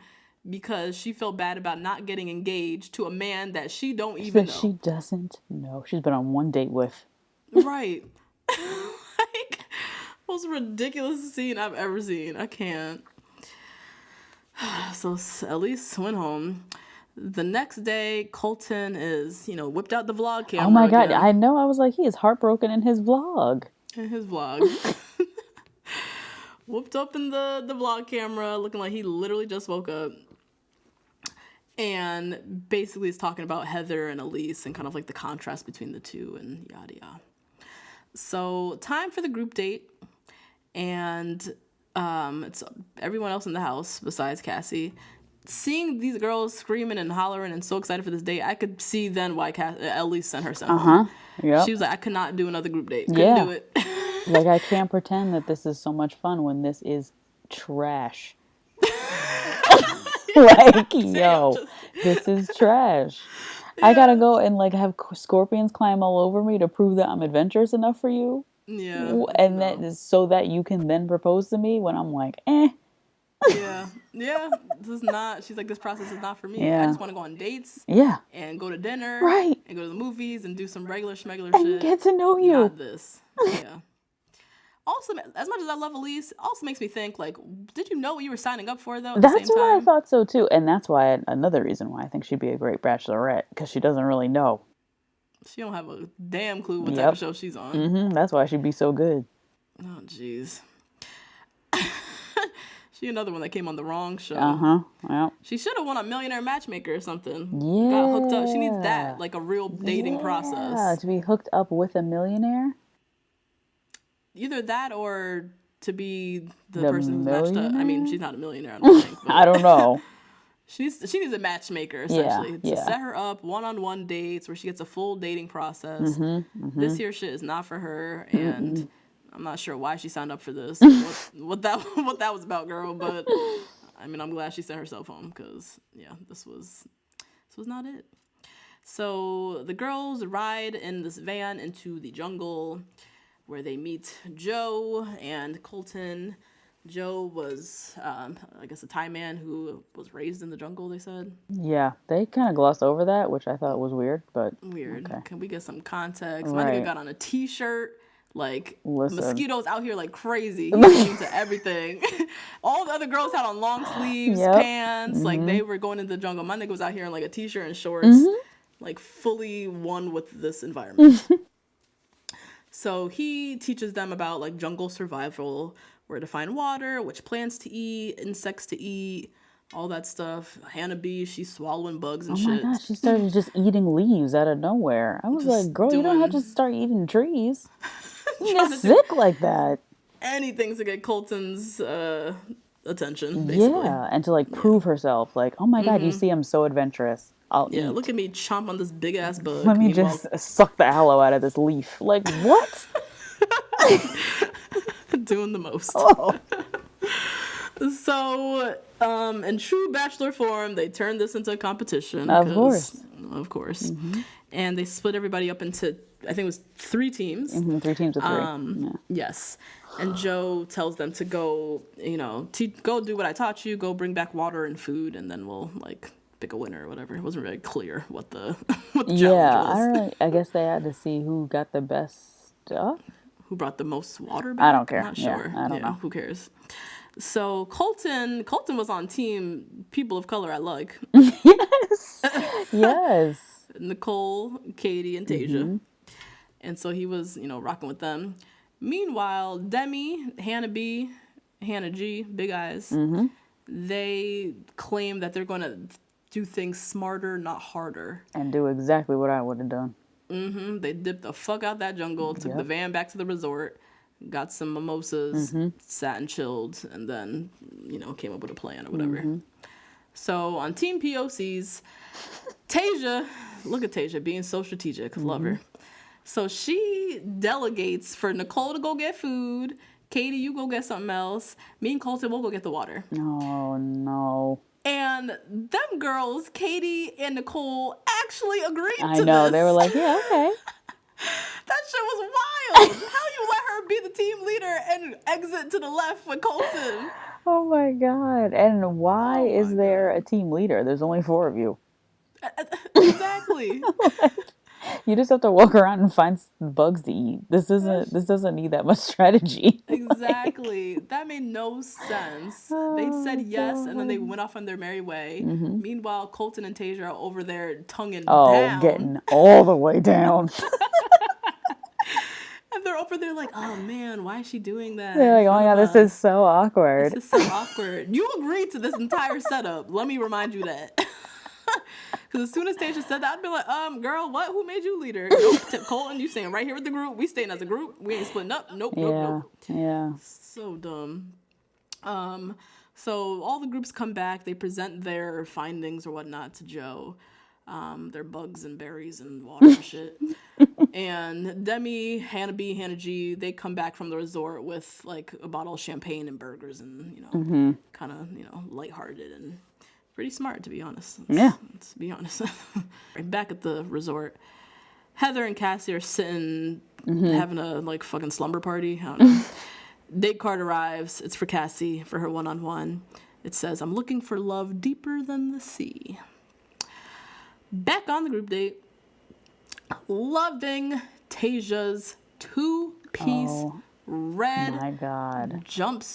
S1: because she felt bad about not getting engaged to a man that she don't even know.
S2: She doesn't know. She's been on one date with.
S1: Right. Like, most ridiculous scene I've ever seen. I can't. So Elyse went home. The next day, Colton is, whipped out the vlog camera.
S2: Oh my God. Again. I know. I was like, he is heartbroken in his vlog.
S1: Whooped up in the vlog camera, looking like he literally just woke up. And basically is talking about Heather and Elyse and kind of like the contrast between the two and yada yada. So time for the group date. And it's everyone else in the house besides Cassie. Seeing these girls screaming and hollering and so excited for this date, I could see then why Elyse sent herself home. Yep. She was like, I could not do another group date. Couldn't do it.
S2: Like, I can't pretend that this is so much fun when this is trash. Like, yo, this is trash. Yeah. I gotta go and, like, have scorpions climb all over me to prove that I'm adventurous enough for you.
S1: Yeah.
S2: And that is so that you can then propose to me when I'm like,
S1: Yeah. This is not. She's like, this process is not for me.
S2: Yeah.
S1: I just want to go on dates.
S2: Yeah.
S1: And go to dinner.
S2: Right.
S1: And go to the movies and do some regular schmegular
S2: and
S1: shit.
S2: Get to know you.
S1: Not this. Yeah. Also, as much as I love Elyse, also makes me think, like, did you know what you were signing up for, though, at the same time?
S2: That's why I thought so, too. And that's why, another reason why I think she'd be a great bachelorette, because she doesn't really know.
S1: She don't have a damn clue what type of show she's on.
S2: Mm-hmm. That's why she'd be so good.
S1: Oh, jeez. She another one that came on the wrong show.
S2: Yep.
S1: She should have won a Millionaire Matchmaker or something.
S2: Yeah.
S1: Got hooked up. She needs that, like a real dating process.
S2: Yeah, to be hooked up with a millionaire?
S1: Either that or to be the person who's matched up. I mean, she's not a millionaire, I don't think. But
S2: I don't know.
S1: She needs a matchmaker, essentially, to set her up one-on-one dates where she gets a full dating process. This here shit is not for her, and I'm not sure why she signed up for this, what that was about, girl. But I mean, I'm glad she sent herself home because this was not it. So the girls ride in this van into the jungle, where they meet Joe and Colton. Joe was, I guess, a Thai man who was raised in the jungle, they said.
S2: Yeah, they kind of glossed over that, which I thought was weird, but...
S1: Weird. Okay. Can we get some context?
S2: Right.
S1: My nigga got on a t-shirt, like,
S2: Listen.
S1: Mosquitoes out here like crazy. He's into everything. All the other girls had on long sleeves, pants, like, they were going into the jungle. My nigga was out here in, like, a t-shirt and shorts, like, fully one with this environment. So he teaches them about, like, jungle survival, where to find water, which plants to eat, insects to eat, all that stuff. Hannah B, she's swallowing bugs and shit.
S2: Oh my gosh, she started just eating leaves out of nowhere. I was just like, girl, you don't have to start eating trees. You get sick like that.
S1: Anything to get Colton's attention, basically.
S2: Yeah, and to, like, prove herself. Like, oh my God, you see I'm so adventurous. I'll eat.
S1: Look at me chomp on this big-ass bug.
S2: Let me just suck the aloe out of this leaf. Like, what?
S1: Doing the most.
S2: Oh.
S1: So, in true bachelor form, they turned this into a competition.
S2: Of course.
S1: And they split everybody up into, I think it was 3 teams.
S2: 3 teams of 3.
S1: Yes. And Joe tells them to go, go do what I taught you, go bring back water and food, and then we'll, like, pick a winner or whatever. It wasn't really clear what the challenge was.
S2: I guess they had to see who got the best stuff.
S1: Who brought the most water back?
S2: I don't care.
S1: I'm not sure.
S2: I don't know.
S1: Who cares? So Colton was on team people of color I like.
S2: Yes.
S1: Nicole, Katie, and Tasia. And so he was, rocking with them. Meanwhile, Demi, Hannah B, Hannah G, Big Eyes, they claim that they're going to do things smarter, not harder.
S2: And do exactly what I would have done.
S1: They dipped the fuck out that jungle, took the van back to the resort, got some mimosas, sat and chilled, and then, came up with a plan or whatever. So on Team POCs, Tasia, look at Tasia being so strategic, love her. So she delegates for Nicole to go get food, Katie, you go get something else, me and Colton will go get the water.
S2: Oh, no.
S1: And them girls, Katie and Nicole, actually agreed to this.
S2: I know. They were like, yeah, okay.
S1: That shit was wild. How you let her be the team leader and exit to the left with Colton?
S2: Oh, my God. And why is there a team leader? There's only 4 of you.
S1: Exactly.
S2: You just have to walk around and find bugs to eat. This doesn't need that much strategy.
S1: Exactly. That made no sense. They said yes, and then they went off on their merry way. Meanwhile, Colton and Tasia are over there tonguing down.
S2: Oh, getting all the way down.
S1: And they're over there like, oh man, why is she doing that?
S2: They're like, oh yeah, this is so awkward.
S1: This is so awkward. You agreed to this entire setup. Let me remind you that. Because as soon as Tasia said that, I'd be like, girl, what? Who made you leader? Nope, Colton, you staying right here with the group. We staying as a group. We ain't splitting up. Nope.
S2: Yeah.
S1: So dumb. So all the groups come back. They present their findings or whatnot to Joe. Their bugs and berries and water and shit. And Demi, Hannah B, Hannah G, they come back from the resort with like a bottle of champagne and burgers and, kind of, lighthearted and pretty smart, to be honest. Let's be honest. Back at the resort, Heather and Cassie are sitting, having a, fucking slumber party. I don't know. Date card arrives. It's for Cassie for her one-on-one. It says, "I'm looking for love deeper than the sea." Back on the group date, loving Tasia's two-piece red
S2: my God.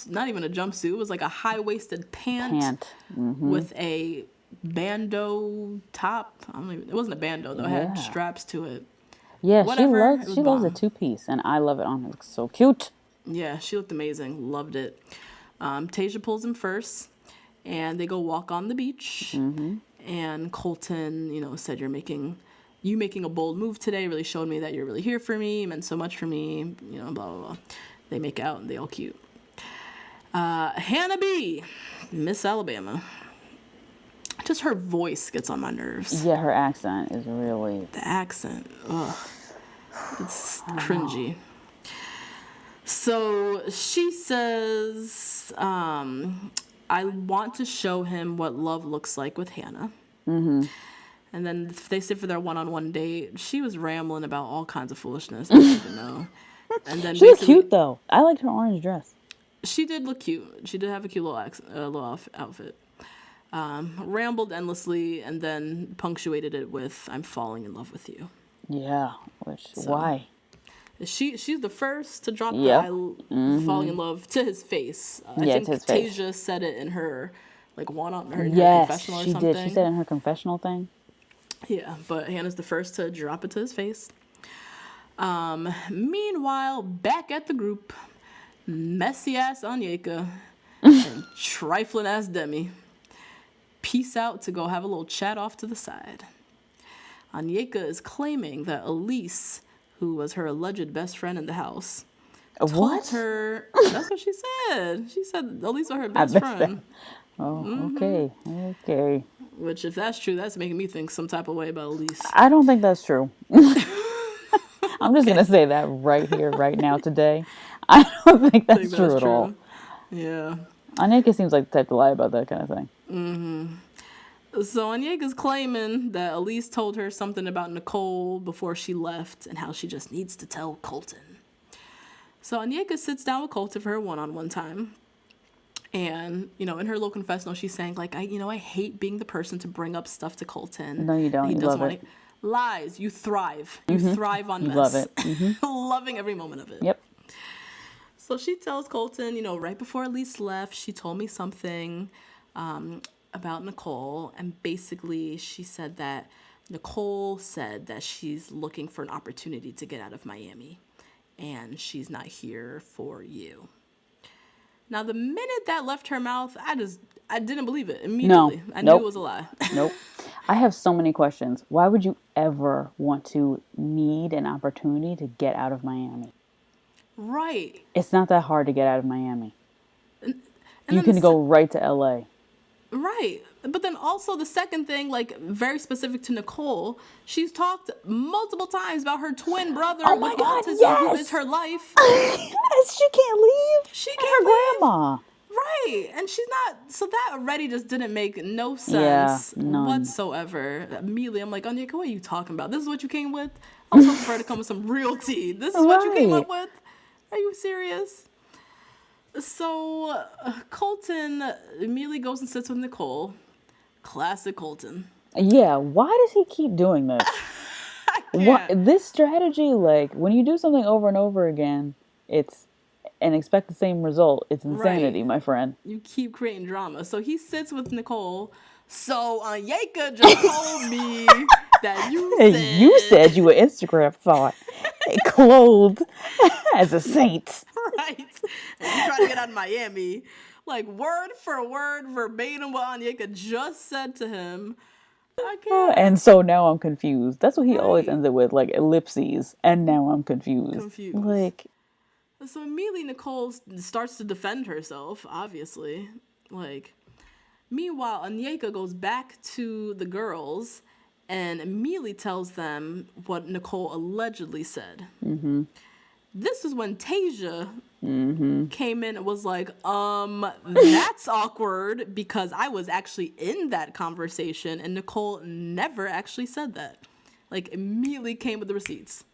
S1: not even a jumpsuit. It was like a high-waisted pant. With a bandeau top. It wasn't a bandeau though. It had straps to it.
S2: Yeah, she loves a two-piece, and I love it on her. It looks so cute.
S1: Yeah, she looked amazing. Loved it. Tasia pulls him first, and they go walk on the beach. And Colton, said, you making a bold move today really showed me that you're really here for me, meant so much for me, blah, blah, blah. They make out, and they all cute. Hannah B, Miss Alabama. Just her voice gets on my nerves.
S2: Yeah, her accent is really...
S1: The accent, ugh. It's cringy. So she says, I want to show him what love looks like with Hannah. And then they sit for their one-on-one date. She was rambling about all kinds of foolishness. I don't even know. And then
S2: she looked cute, though. I liked her orange dress.
S1: She did look cute. She did have a cute little outfit. Rambled endlessly and then punctuated it with, "I'm falling in love with you."
S2: Yeah, why?
S1: She's the first to drop the falling in love to his face. I think Tasia said it in her her confessional or something. Yes, she did. She said it in her confessional thing. Yeah, but Hannah's the first to drop it to his face. Meanwhile, back at the group, messy ass Onyeka and trifling ass Demi peace out to go have a little chat off to the side. Onyeka is claiming that Elyse, who was her alleged best friend in the house, told her... That's what she said. She said Elyse was her best friend.
S2: Okay.
S1: Which, if that's true, that's making me think some type of way about Elyse.
S2: I don't think that's true. I'm just going to say that right here, right now, today. I don't think that's true at all.
S1: Yeah.
S2: Onyeka seems like the type to lie about that kind of thing.
S1: So Onyeka's claiming that Elyse told her something about Nicole before she left and how she just needs to tell Colton. So Onyeka sits down with Colton for her one-on-one time. And, in her little confessional, she's saying, I hate being the person to bring up stuff to Colton.
S2: No, you don't. You love it.
S1: Lies. You thrive. You thrive on mess.
S2: You love it.
S1: Loving every moment of it.
S2: Yep.
S1: So she tells Colton, right before Elyse left, she told me something about Nicole. And basically, she said that Nicole said that she's looking for an opportunity to get out of Miami. And she's not here for you. Now, the minute that left her mouth, I didn't believe it immediately. I knew it was a lie.
S2: Nope. I have so many questions. Why would you ever want to need an opportunity to get out of Miami?
S1: Right.
S2: It's not that hard to get out of Miami. You can go right to LA.
S1: Right. But then also the second thing, very specific to Nicole, she's talked multiple times about her twin brother with autism, who is her life.
S2: She can't leave.
S1: She
S2: can't
S1: her
S2: leave. Grandma.
S1: Right. And she's not, so that already just didn't make no sense whatsoever. Immediately, I'm like, Onyeka, what are you talking about? This is what you came with? I was hoping for her to come with some real tea. This is what you came up with? Are you serious? So Colton immediately goes and sits with Nicole. Classic Colton.
S2: Yeah, why does he keep doing this? This strategy, when you do something over and over again, and expect the same result, it's insanity, my friend.
S1: You keep creating drama. So he sits with Nicole. So Onyeka just told me that you said
S2: you were Instagram thought clothed as a saint.
S1: Right. And you trying to get out of Miami. Word for word, verbatim what Onyeka just said to him. I can't.
S2: And so now I'm confused. That's what he always ends it with, ellipses. And now I'm confused.
S1: So immediately Nicole starts to defend herself, obviously. Meanwhile, Onyeka goes back to the girls and immediately tells them what Nicole allegedly said. This is when Tasia came in and was like, that's awkward because I was actually in that conversation and Nicole never actually said that. Immediately came with the receipts.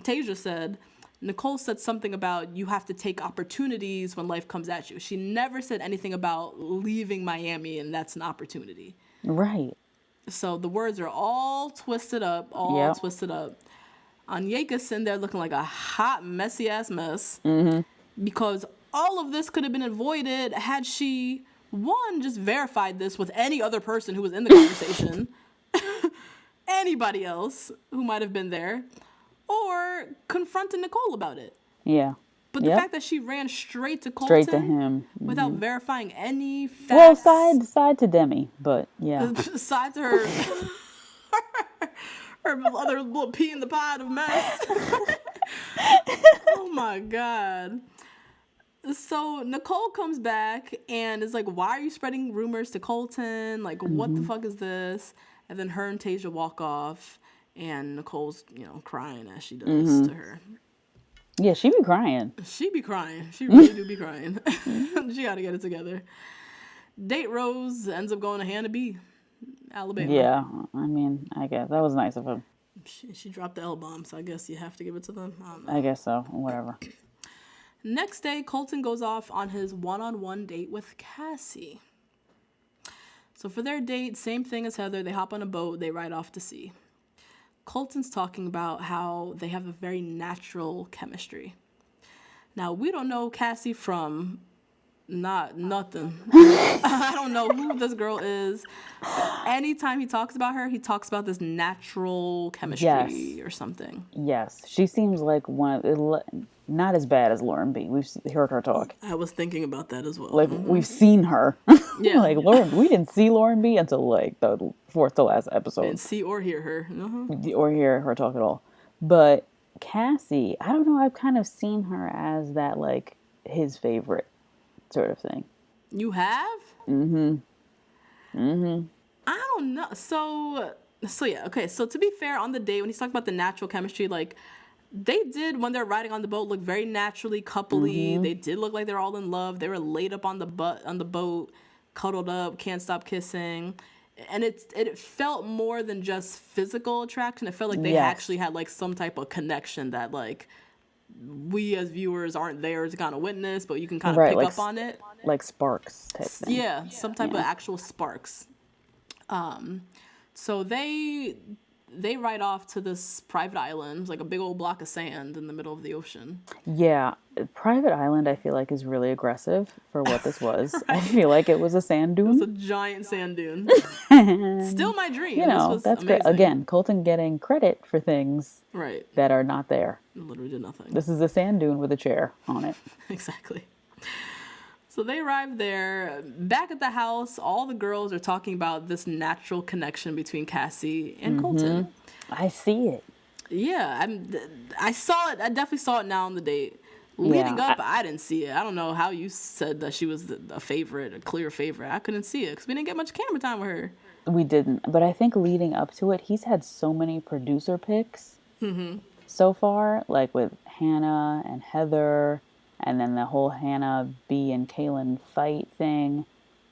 S1: Tasia said, Nicole said something about you have to take opportunities when life comes at you. She never said anything about leaving Miami and that's an opportunity.
S2: Right.
S1: So the words are all twisted up, Onyeka's sitting there looking like a hot, messy-ass mess. Because all of this could have been avoided had she, one, just verified this with any other person who was in the conversation. Anybody else who might have been there. Or confronted Nicole about it.
S2: Yeah.
S1: But the fact that she ran straight to Colton.
S2: Straight to him.
S1: Without verifying any facts.
S2: Well, side to Demi, but yeah.
S1: Side to her... her other little pea in the pod of mess. Oh my God. So Nicole comes back and is like, why are you spreading rumors to Colton? Like, what the fuck is this? And then her and Tasia walk off and Nicole's, crying as she does to her.
S2: Yeah, she be crying.
S1: She be crying. She really do be crying. She gotta get it together. Date Rose ends up going to Hannah B. Alabama.
S2: Yeah, I mean, I guess that was nice of him.
S1: She dropped the L-bomb, so I guess you have to give it to them.
S2: I guess so, whatever.
S1: Next day, Colton goes off on his one-on-one date with Cassie. So for their date, same thing as Heather, they hop on a boat, they ride off to sea. Colton's talking about how they have a very natural chemistry. Now, we don't know Cassie from... nothing. I don't know who this girl is. Anytime he talks about her, he talks about this natural chemistry or something.
S2: Yes. She seems like not as bad as Lauren B. We've heard her talk.
S1: I was thinking about that as well.
S2: Like, we've seen her.
S1: Yeah.
S2: Like, we didn't see Lauren B until, like, the fourth to last episode.
S1: Didn't see or hear her.
S2: Or hear her talk at all. But Cassie, I don't know, I've kind of seen her as that, like, his favorite sort of thing.
S1: You have? I don't know. So yeah, okay. So to be fair, on the date, when he's talking about the natural chemistry, like, they did, when they're riding on the boat, look very naturally coupley. They did look like they're all in love. They were laid up on the boat, cuddled up, can't stop kissing. And it felt more than just physical attraction. It felt like they actually had, like, some type of connection that, like, we as viewers aren't there to kind of witness, but you can kind of pick up on it.
S2: Like sparks type thing.
S1: Yeah, some type of actual sparks. So they ride off to this private island, like a big old block of sand in the middle of the ocean.
S2: Yeah, private island I feel like is really aggressive for what this was. Right. I feel like it was a sand dune.
S1: It was a giant sand dune. Still my dream.
S2: That's great. Again, Colton getting credit for things that are not there.
S1: Literally did nothing.
S2: This is a sand dune with a chair on it.
S1: Exactly. So they arrive there. Back at the house, all the girls are talking about this natural connection between Cassie and Colton.
S2: I see it.
S1: Yeah, I saw it. I definitely saw it now on the date. Leading up, I didn't see it. I don't know how you said that she was a favorite, a clear favorite. I couldn't see it because we didn't get much camera time with her.
S2: We didn't. But I think leading up to it, he's had so many producer picks so far, like with Hannah and Heather, and then the whole Hannah B and Kaylin fight thing,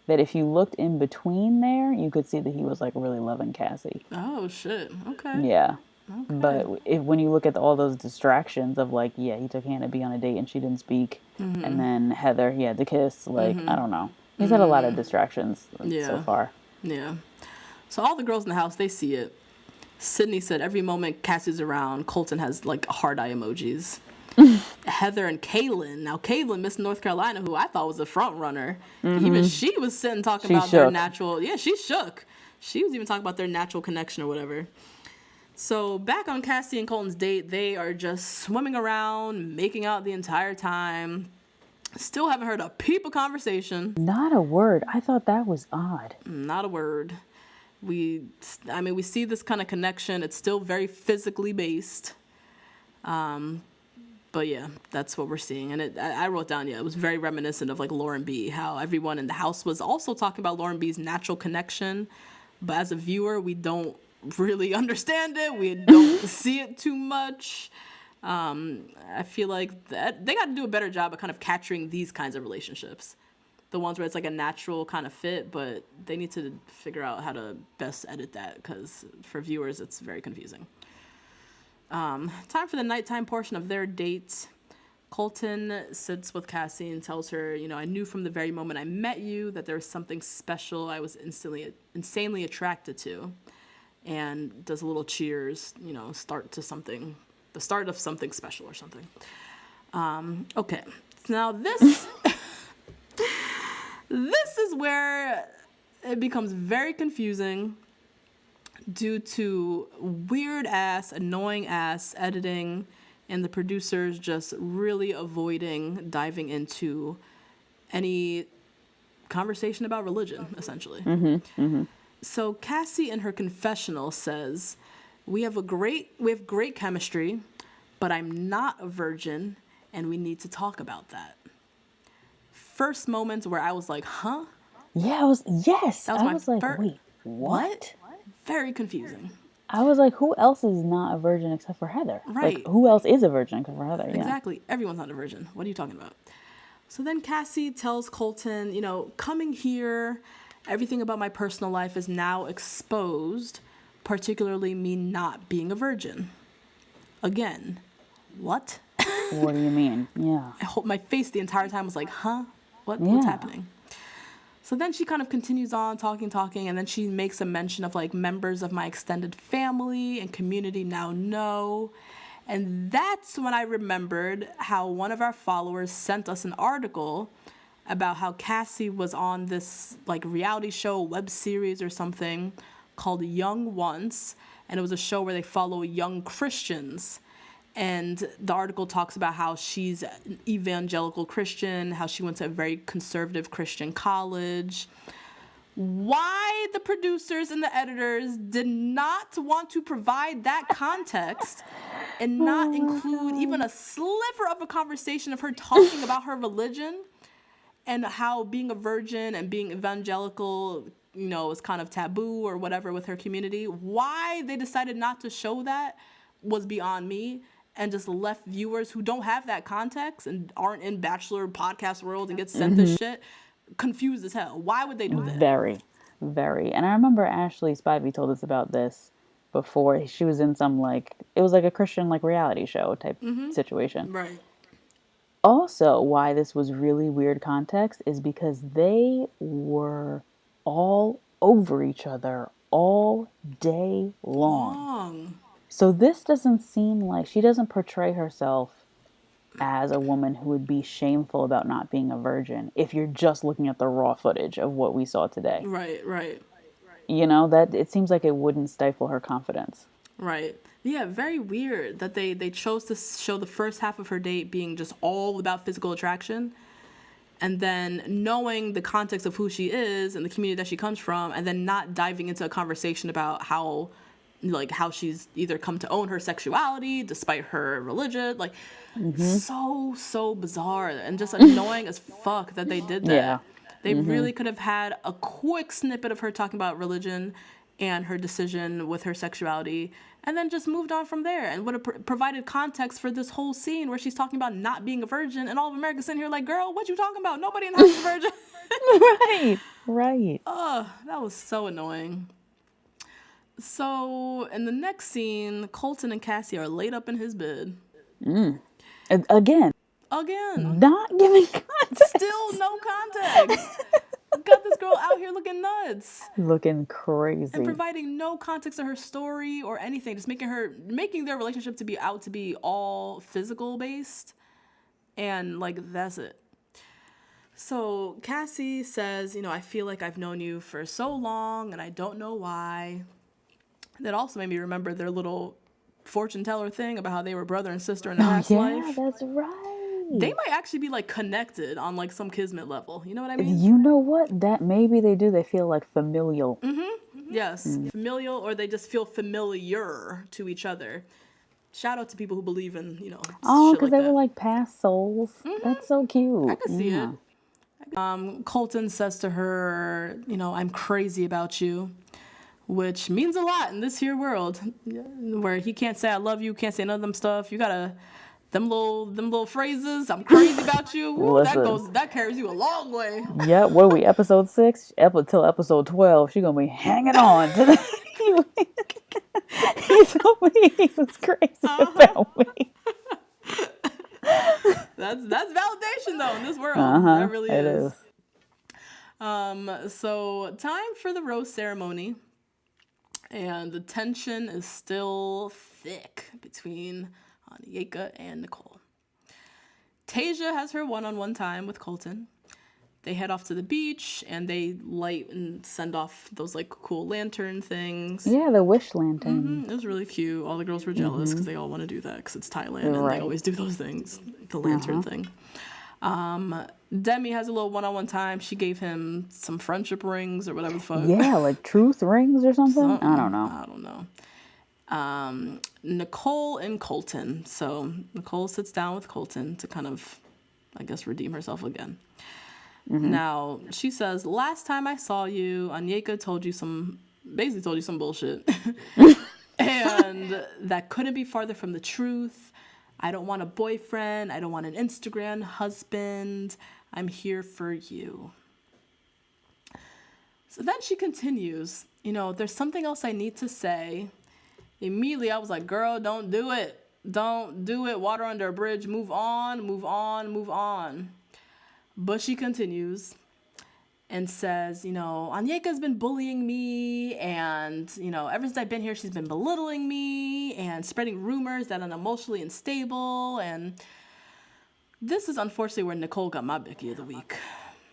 S2: that if you looked in between there, you could see that he was, like, really loving Cassie.
S1: Oh, shit. Okay.
S2: Yeah.
S1: Okay.
S2: But when you look at all those distractions of, like, he took Hannah B on a date and she didn't speak, and then Heather, he had to kiss, like, I don't know. He's had a lot of distractions so far.
S1: Yeah. So all the girls in the house, they see it. Sydney said every moment Cassie's around, Colton has, like, heart eye emojis. Heather and Kaylin. Now, Kaylin, Miss North Carolina, who I thought was a front runner, even she was sitting talking about their natural... Yeah, she shook. She was even talking about their natural connection or whatever. So back on Cassie and Colton's date, they are just swimming around, making out the entire time. Still haven't heard a peep of conversation.
S2: Not a word. I thought that was odd.
S1: Not a word. We see this kind of connection. It's still very physically based. But yeah, that's what we're seeing. And I wrote down, it was very reminiscent of, like, Lauren B, how everyone in the house was also talking about Lauren B's natural connection. But as a viewer, we don't really understand it. We don't see it too much. I feel like that they got to do a better job of kind of capturing these kinds of relationships. The ones where it's like a natural kind of fit, but they need to figure out how to best edit that because for viewers, it's very confusing. Time for the nighttime portion of their date. Colton sits with Cassie and tells her, I knew from the very moment I met you that there was something special I was insanely attracted to. And does a little cheers, the start of something special or something. Okay. Now this is where it becomes very confusing due to weird ass, annoying ass editing and the producers just really avoiding diving into any conversation about religion, essentially. So Cassie in her confessional says, we have great chemistry, but I'm not a virgin and we need to talk about that. First moments where I was like, huh?
S2: Yeah, I was like, wait, what?
S1: Very confusing.
S2: I was like, who else is not a virgin except for Heather?
S1: Right.
S2: Like, who else is a virgin except for Heather? Yeah.
S1: Exactly. Everyone's not a virgin. What are you talking about? So then Cassie tells Colton, coming here, everything about my personal life is now exposed, particularly me not being a virgin. Again, what?
S2: What do you mean? Yeah.
S1: My face the entire time was like, huh? What's happening? So then she kind of continues on talking, and then she makes a mention of like members of my extended family and community now know. And that's when I remembered how one of our followers sent us an article about how Cassie was on this like reality show, web series or something called Young Once. And it was a show where they follow young Christians. And the article talks about how she's an evangelical Christian, how she went to a very conservative Christian college. Why the producers and the editors did not want to provide that context and not include even a sliver of a conversation of her talking about her religion and how being a virgin and being evangelical, is kind of taboo or whatever with her community. Why they decided not to show that was beyond me. And just left viewers who don't have that context and aren't in Bachelor podcast world and get sent this shit confused as hell. Why would they do that?
S2: Very, very. And I remember Ashley Spivey told us about this before. She was in some it was like a Christian reality show type situation.
S1: Right.
S2: Also, why this was really weird context is because they were all over each other all day long. So this doesn't seem like, she doesn't portray herself as a woman who would be shameful about not being a virgin if you're just looking at the raw footage of what we saw today.
S1: Right.
S2: That it seems like it wouldn't stifle her confidence.
S1: Right. Yeah, very weird that they chose to show the first half of her date being just all about physical attraction. And then knowing the context of who she is and the community that she comes from, and then not diving into a conversation about how she's either come to own her sexuality despite her religion, so bizarre and just annoying as fuck that they did that. Yeah. They really could have had a quick snippet of her talking about religion and her decision with her sexuality and then just moved on from there and would have provided context for this whole scene where she's talking about not being a virgin and all of America sitting here like, girl, what you talking about? Nobody in the house is a virgin.
S2: Right.
S1: Oh, that was so annoying. So, in the next scene, Colton and Cassie are laid up in his bed.
S2: Again. Not giving context.
S1: Still no context. Got this girl out here looking nuts.
S2: Looking crazy.
S1: And providing no context to her story or anything. Just making their relationship to be all physical based. And, that's it. So, Cassie says, I feel like I've known you for so long and I don't know why. That also made me remember their little fortune teller thing about how they were brother and sister in the past life.
S2: Yeah, that's right.
S1: They might actually be connected on some kismet level. You know what I mean?
S2: You know what? That maybe they do. They feel familial.
S1: Yes, familial, or they just feel familiar to each other. Shout out to people who believe in
S2: because they were past souls. That's so cute.
S1: I can see it. Colton says to her, I'm crazy about you. Which means a lot in this here world, where he can't say I love you, can't say none of them stuff. You gotta them little phrases. I'm crazy about you. Ooh, that carries you a long way.
S2: Yeah, what are we? Episode 6, till episode 12. She gonna be hanging on to that. He told me he was crazy about me.
S1: That's validation though in this world. That really is. So time for the rose ceremony, and the tension is still thick between Onyeka and Nicole. Tasia has her one-on-one time with Colton. They head off to the beach and they light and send off those like cool lantern things.
S2: Yeah, the wish lantern.
S1: It was really cute. All the girls were jealous because they all want to do that because it's Thailand and they always do those things, the lantern thing. Demi has a little one-on-one time. She gave him some friendship rings or whatever the fuck. Yeah, like truth rings or something. I don't know. Nicole and Colton. So Nicole sits down with Colton to kind of, I guess, redeem herself again. Now, she says, last time I saw you, Onyeka basically told you some bullshit. And that couldn't be farther from the truth. I don't want a boyfriend. I don't want an Instagram husband. I'm here for you. So then she continues, there's something else I need to say. Immediately, I was like, girl, don't do it. Don't do it. Water under a bridge. Move on, move on, move on. But she continues and says, Onyeka's been bullying me, and, ever since I've been here, she's been belittling me and spreading rumors that I'm emotionally unstable, and this is unfortunately where Nicole got my Becky of the week.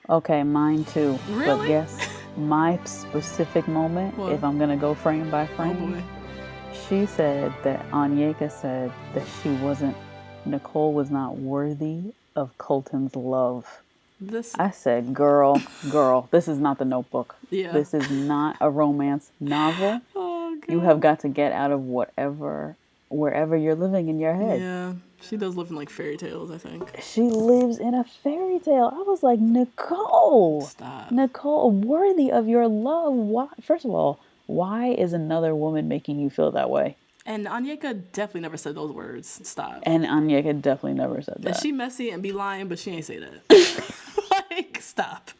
S2: Okay, mine too.
S1: Really?
S2: But yes, my specific moment, if I'm going to go frame by frame, she said that Onyeka said that Nicole was not worthy of Colton's love. I said, girl, this is not The Notebook. Yeah. This is not a romance novel. Oh, God. You have got to get out of wherever you're living in your head.
S1: Yeah, she does live in like fairy tales, I think.
S2: She lives in a fairy tale. I was like, Nicole.
S1: Stop.
S2: Nicole, worthy of your love. Why? First of all, why is another woman making you feel that way?
S1: And Onyeka definitely never said those words. Stop.
S2: And Onyeka definitely never said that.
S1: And she messy and be lying, but she ain't say that. Like, stop.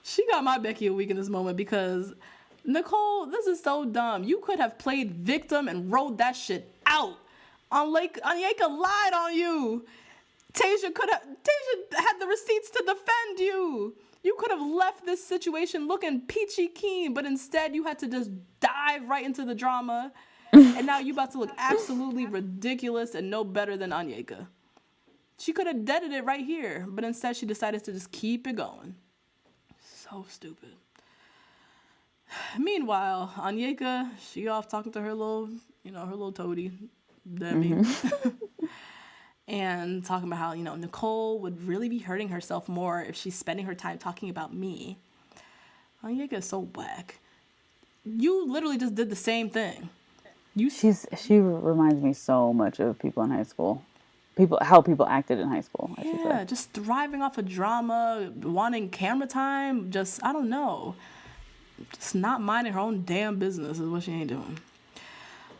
S1: She got my Becky a week in this moment because, Nicole, this is so dumb. You could have played victim and rode that shit out. Onyeka lied on you. Tasia had the receipts to defend you. You could have left this situation looking peachy keen, but instead you had to just dive right into the drama. And now you about to look absolutely ridiculous and no better than Onyeka. She could have deaded it right here, but instead she decided to just keep it going. So stupid. Meanwhile, Onyeka, she off talking to her little toady, Demi. And talking about how, Nicole would really be hurting herself more if she's spending her time talking about me. Onyeka is so whack. You literally just did the same thing.
S2: She reminds me so much of people in high school. How people acted in high school, I should say.
S1: Just thriving off of drama, wanting camera time, just, I don't know. Just not minding her own damn business is what she ain't doing.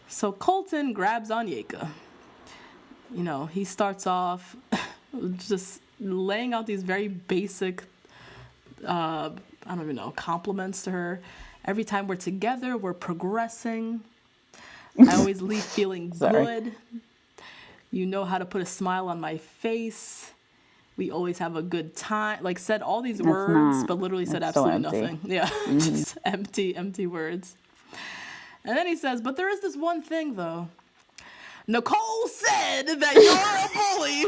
S1: So Colton grabs Onyeka. He starts off just laying out these very basic, I don't even know, compliments to her. Every time we're together, we're progressing. I always leave feeling good. You know how to put a smile on my face. We always have a good time. Like, said all these words, but literally said absolutely nothing. Yeah, just empty words. And then he says, but there is this one thing, though. Nicole said that you're a bully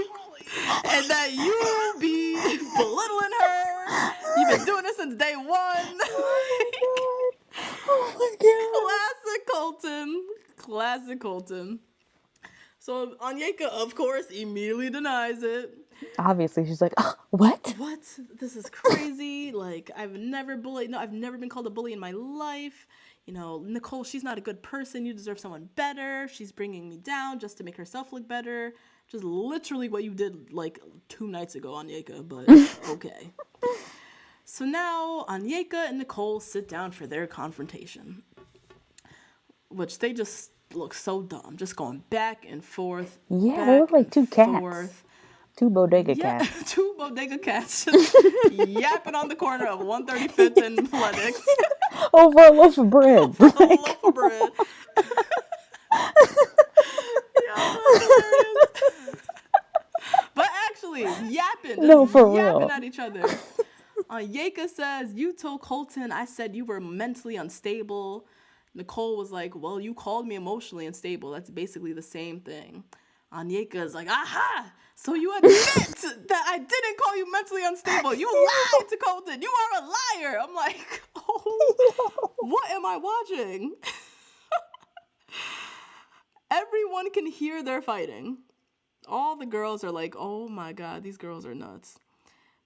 S1: and that you be belittling her. You've been doing this since day one. Oh my God. Classic Colton. So Onyeka, of course, immediately denies it.
S2: Obviously, she's like, oh, what?
S1: What? This is crazy. Like, I've never been called a bully in my life. Nicole, she's not a good person. You deserve someone better. She's bringing me down just to make herself look better. Just literally what you did like 2 nights ago, Onyeka, but okay. So now Onyeka and Nicole sit down for their confrontation, which they just look so dumb, just going back and forth.
S2: Yeah, they look like 2 cats. 2 Bodega cats.
S1: 2 Bodega cats just yapping on the corner of 135th and Lennox.
S2: Over a loaf of bread.
S1: Over a loaf of bread. Yeah, that's hilarious. But actually, yapping at each other. Onyeka says, you told Colton I said you were mentally unstable. Nicole was like, well, you called me emotionally unstable. That's basically the same thing. Onyeka's like, aha! So you admit that I didn't call you mentally unstable. You lied to Colton. You are a liar. I'm like, oh, what am I watching? Everyone can hear they're fighting. All the girls are like, oh my God, these girls are nuts.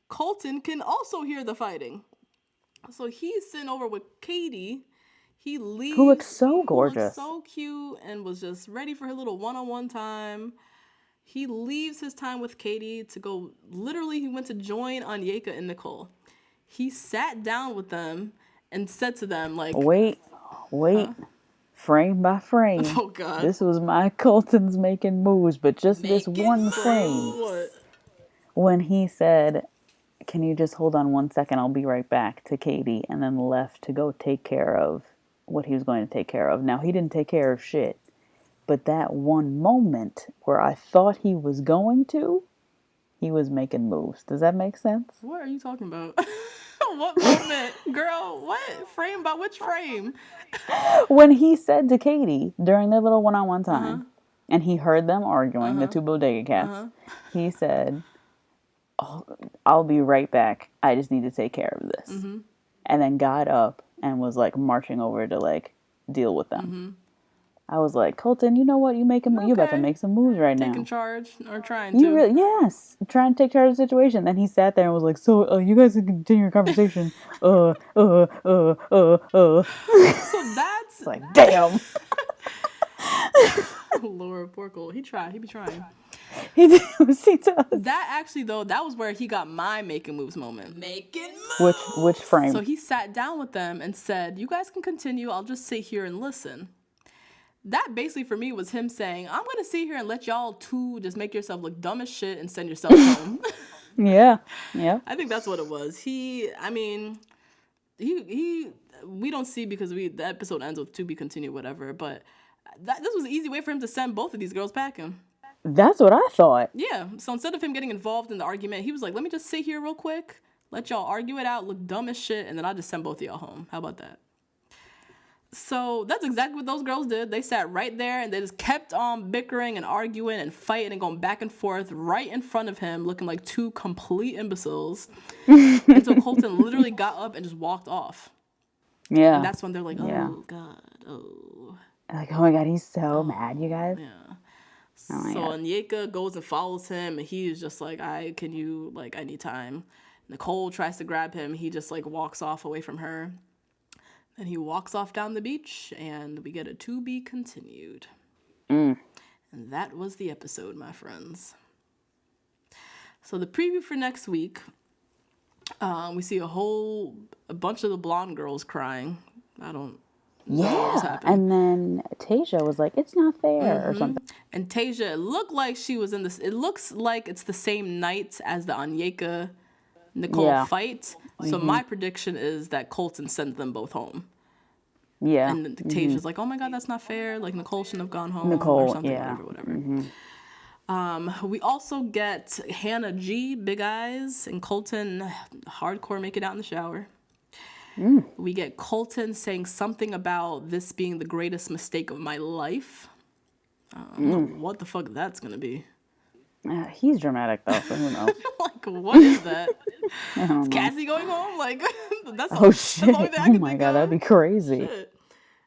S1: Colton can also hear the fighting. So he's sitting over with Katie. He leaves.
S2: Who looks so gorgeous.
S1: Who looks so cute and was just ready for her little one-on-one time. He leaves his time with Katie to go, literally he went to join Onyeka and Nicole. He sat down with them and said to them, like... Wait.
S2: Frame by frame.
S1: Oh, God.
S2: This was my Colton's making moves, but just this one frame.
S1: What?
S2: When he said, can you just hold on 1 second? I'll be right back, to Katie, and then left to go take care of what he was going to take care of. Now, he didn't take care of shit, but that one moment where I thought he was going to, he was making moves. Does that make sense?
S1: What are you talking about? What moment? Girl, what? Frame by which frame?
S2: When he said to Katie during their little one-on-one time, and he heard them arguing, the two Bodega cats, he said, oh, I'll be right back. I just need to take care of this. Mm-hmm. And then got up and was like marching over to like deal with them. Mm-hmm. I was like, Colton, you know what? You about to make some moves right now.
S1: Taking charge or trying to.
S2: Yes, trying to take charge of the situation. Then he sat there and was like, so you guys can continue your conversation. So that's like, damn.
S1: Lord, poor Cole. He be trying.
S2: He does.
S1: That actually, though, that was where he got my making moves moment. Making moves.
S2: Which frame?
S1: So he sat down with them and said, you guys can continue. I'll just sit here and listen. That basically for me was him saying, I'm going to sit here and let y'all two just make yourself look dumb as shit and send yourself home.
S2: Yeah.
S1: I think that's what it was. We don't see because the episode ends with to be continued, whatever, but this was an easy way for him to send both of these girls packing.
S2: That's what I thought.
S1: Yeah. So instead of him getting involved in the argument, he was like, let me just sit here real quick, let y'all argue it out, look dumb as shit, and then I'll just send both of y'all home. How about that? So that's exactly what those girls did. They sat right there and they just kept on bickering and arguing and fighting and going back and forth right in front of him, looking like two complete imbeciles. Until Colton literally got up and just walked off.
S2: Yeah.
S1: And that's when they're like, oh, God, oh.
S2: Like, oh my God, he's so mad, you guys.
S1: Yeah. So Onyeka goes and follows him, and he's just like, I need time. Nicole tries to grab him. He just like walks off away from her. Then he walks off down the beach, and we get a to be continued. And that was the episode, my friends. So the preview for next week, we see a bunch of the blonde girls crying. I don't know what was happening.
S2: And then Tasia was like, it's not fair or something.
S1: And Tasia, it looked like she was in this. It looks like it's the same night as the Onyeka Nicole fight. So my prediction is that Colton sent them both home. Yeah. And Tasia's like, oh my God, that's not fair. Like, Nicole shouldn't have gone home or something, whatever. We also get Hannah G, Big Eyes, and Colton hardcore make it out in the shower. We get Colton saying something about this being the greatest mistake of my life. What the fuck that's going to be.
S2: He's dramatic, though, so who knows?
S1: Like, what is that? Is Cassie going home? Like, that's
S2: shit.
S1: That's the only thing I can
S2: oh, my God, that'd be crazy.
S1: Shit.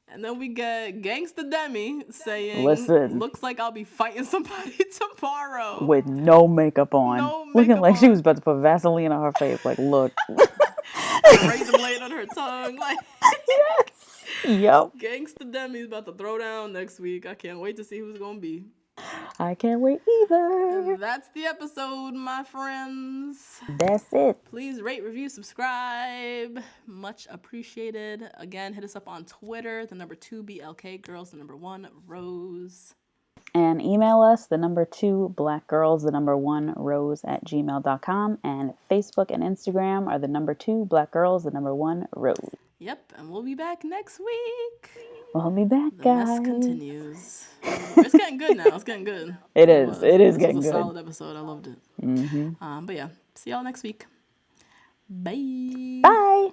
S1: And then we get Gangsta Demi saying,
S2: listen,
S1: looks like I'll be fighting somebody tomorrow.
S2: With no makeup on. Looking like she was about to put Vaseline on her face. Like, look.
S1: Razor blade on her tongue. Like,
S2: yes. Yep.
S1: Gangsta Demi's about to throw down next week. I can't wait to see who's going to be.
S2: I can't wait either.
S1: And that's the episode, my friends.
S2: That's it.
S1: Please rate, review, subscribe. Much appreciated. Again, hit us up on Twitter, the number 2 BLK Girls, the number 1 Rose.
S2: And email us, the number 2 blackgirls, the number 1 rose @gmail.com. And Facebook and Instagram are the number 2 blackgirls, the number 1 rose.
S1: Yep, and we'll be back next week.
S2: We'll be back,
S1: the
S2: guys.
S1: mess continues. It's getting good now. It's getting good.
S2: It is. It is
S1: this
S2: getting
S1: was a
S2: good.
S1: solid episode. I loved it. But yeah, see y'all next week. Bye.
S2: Bye.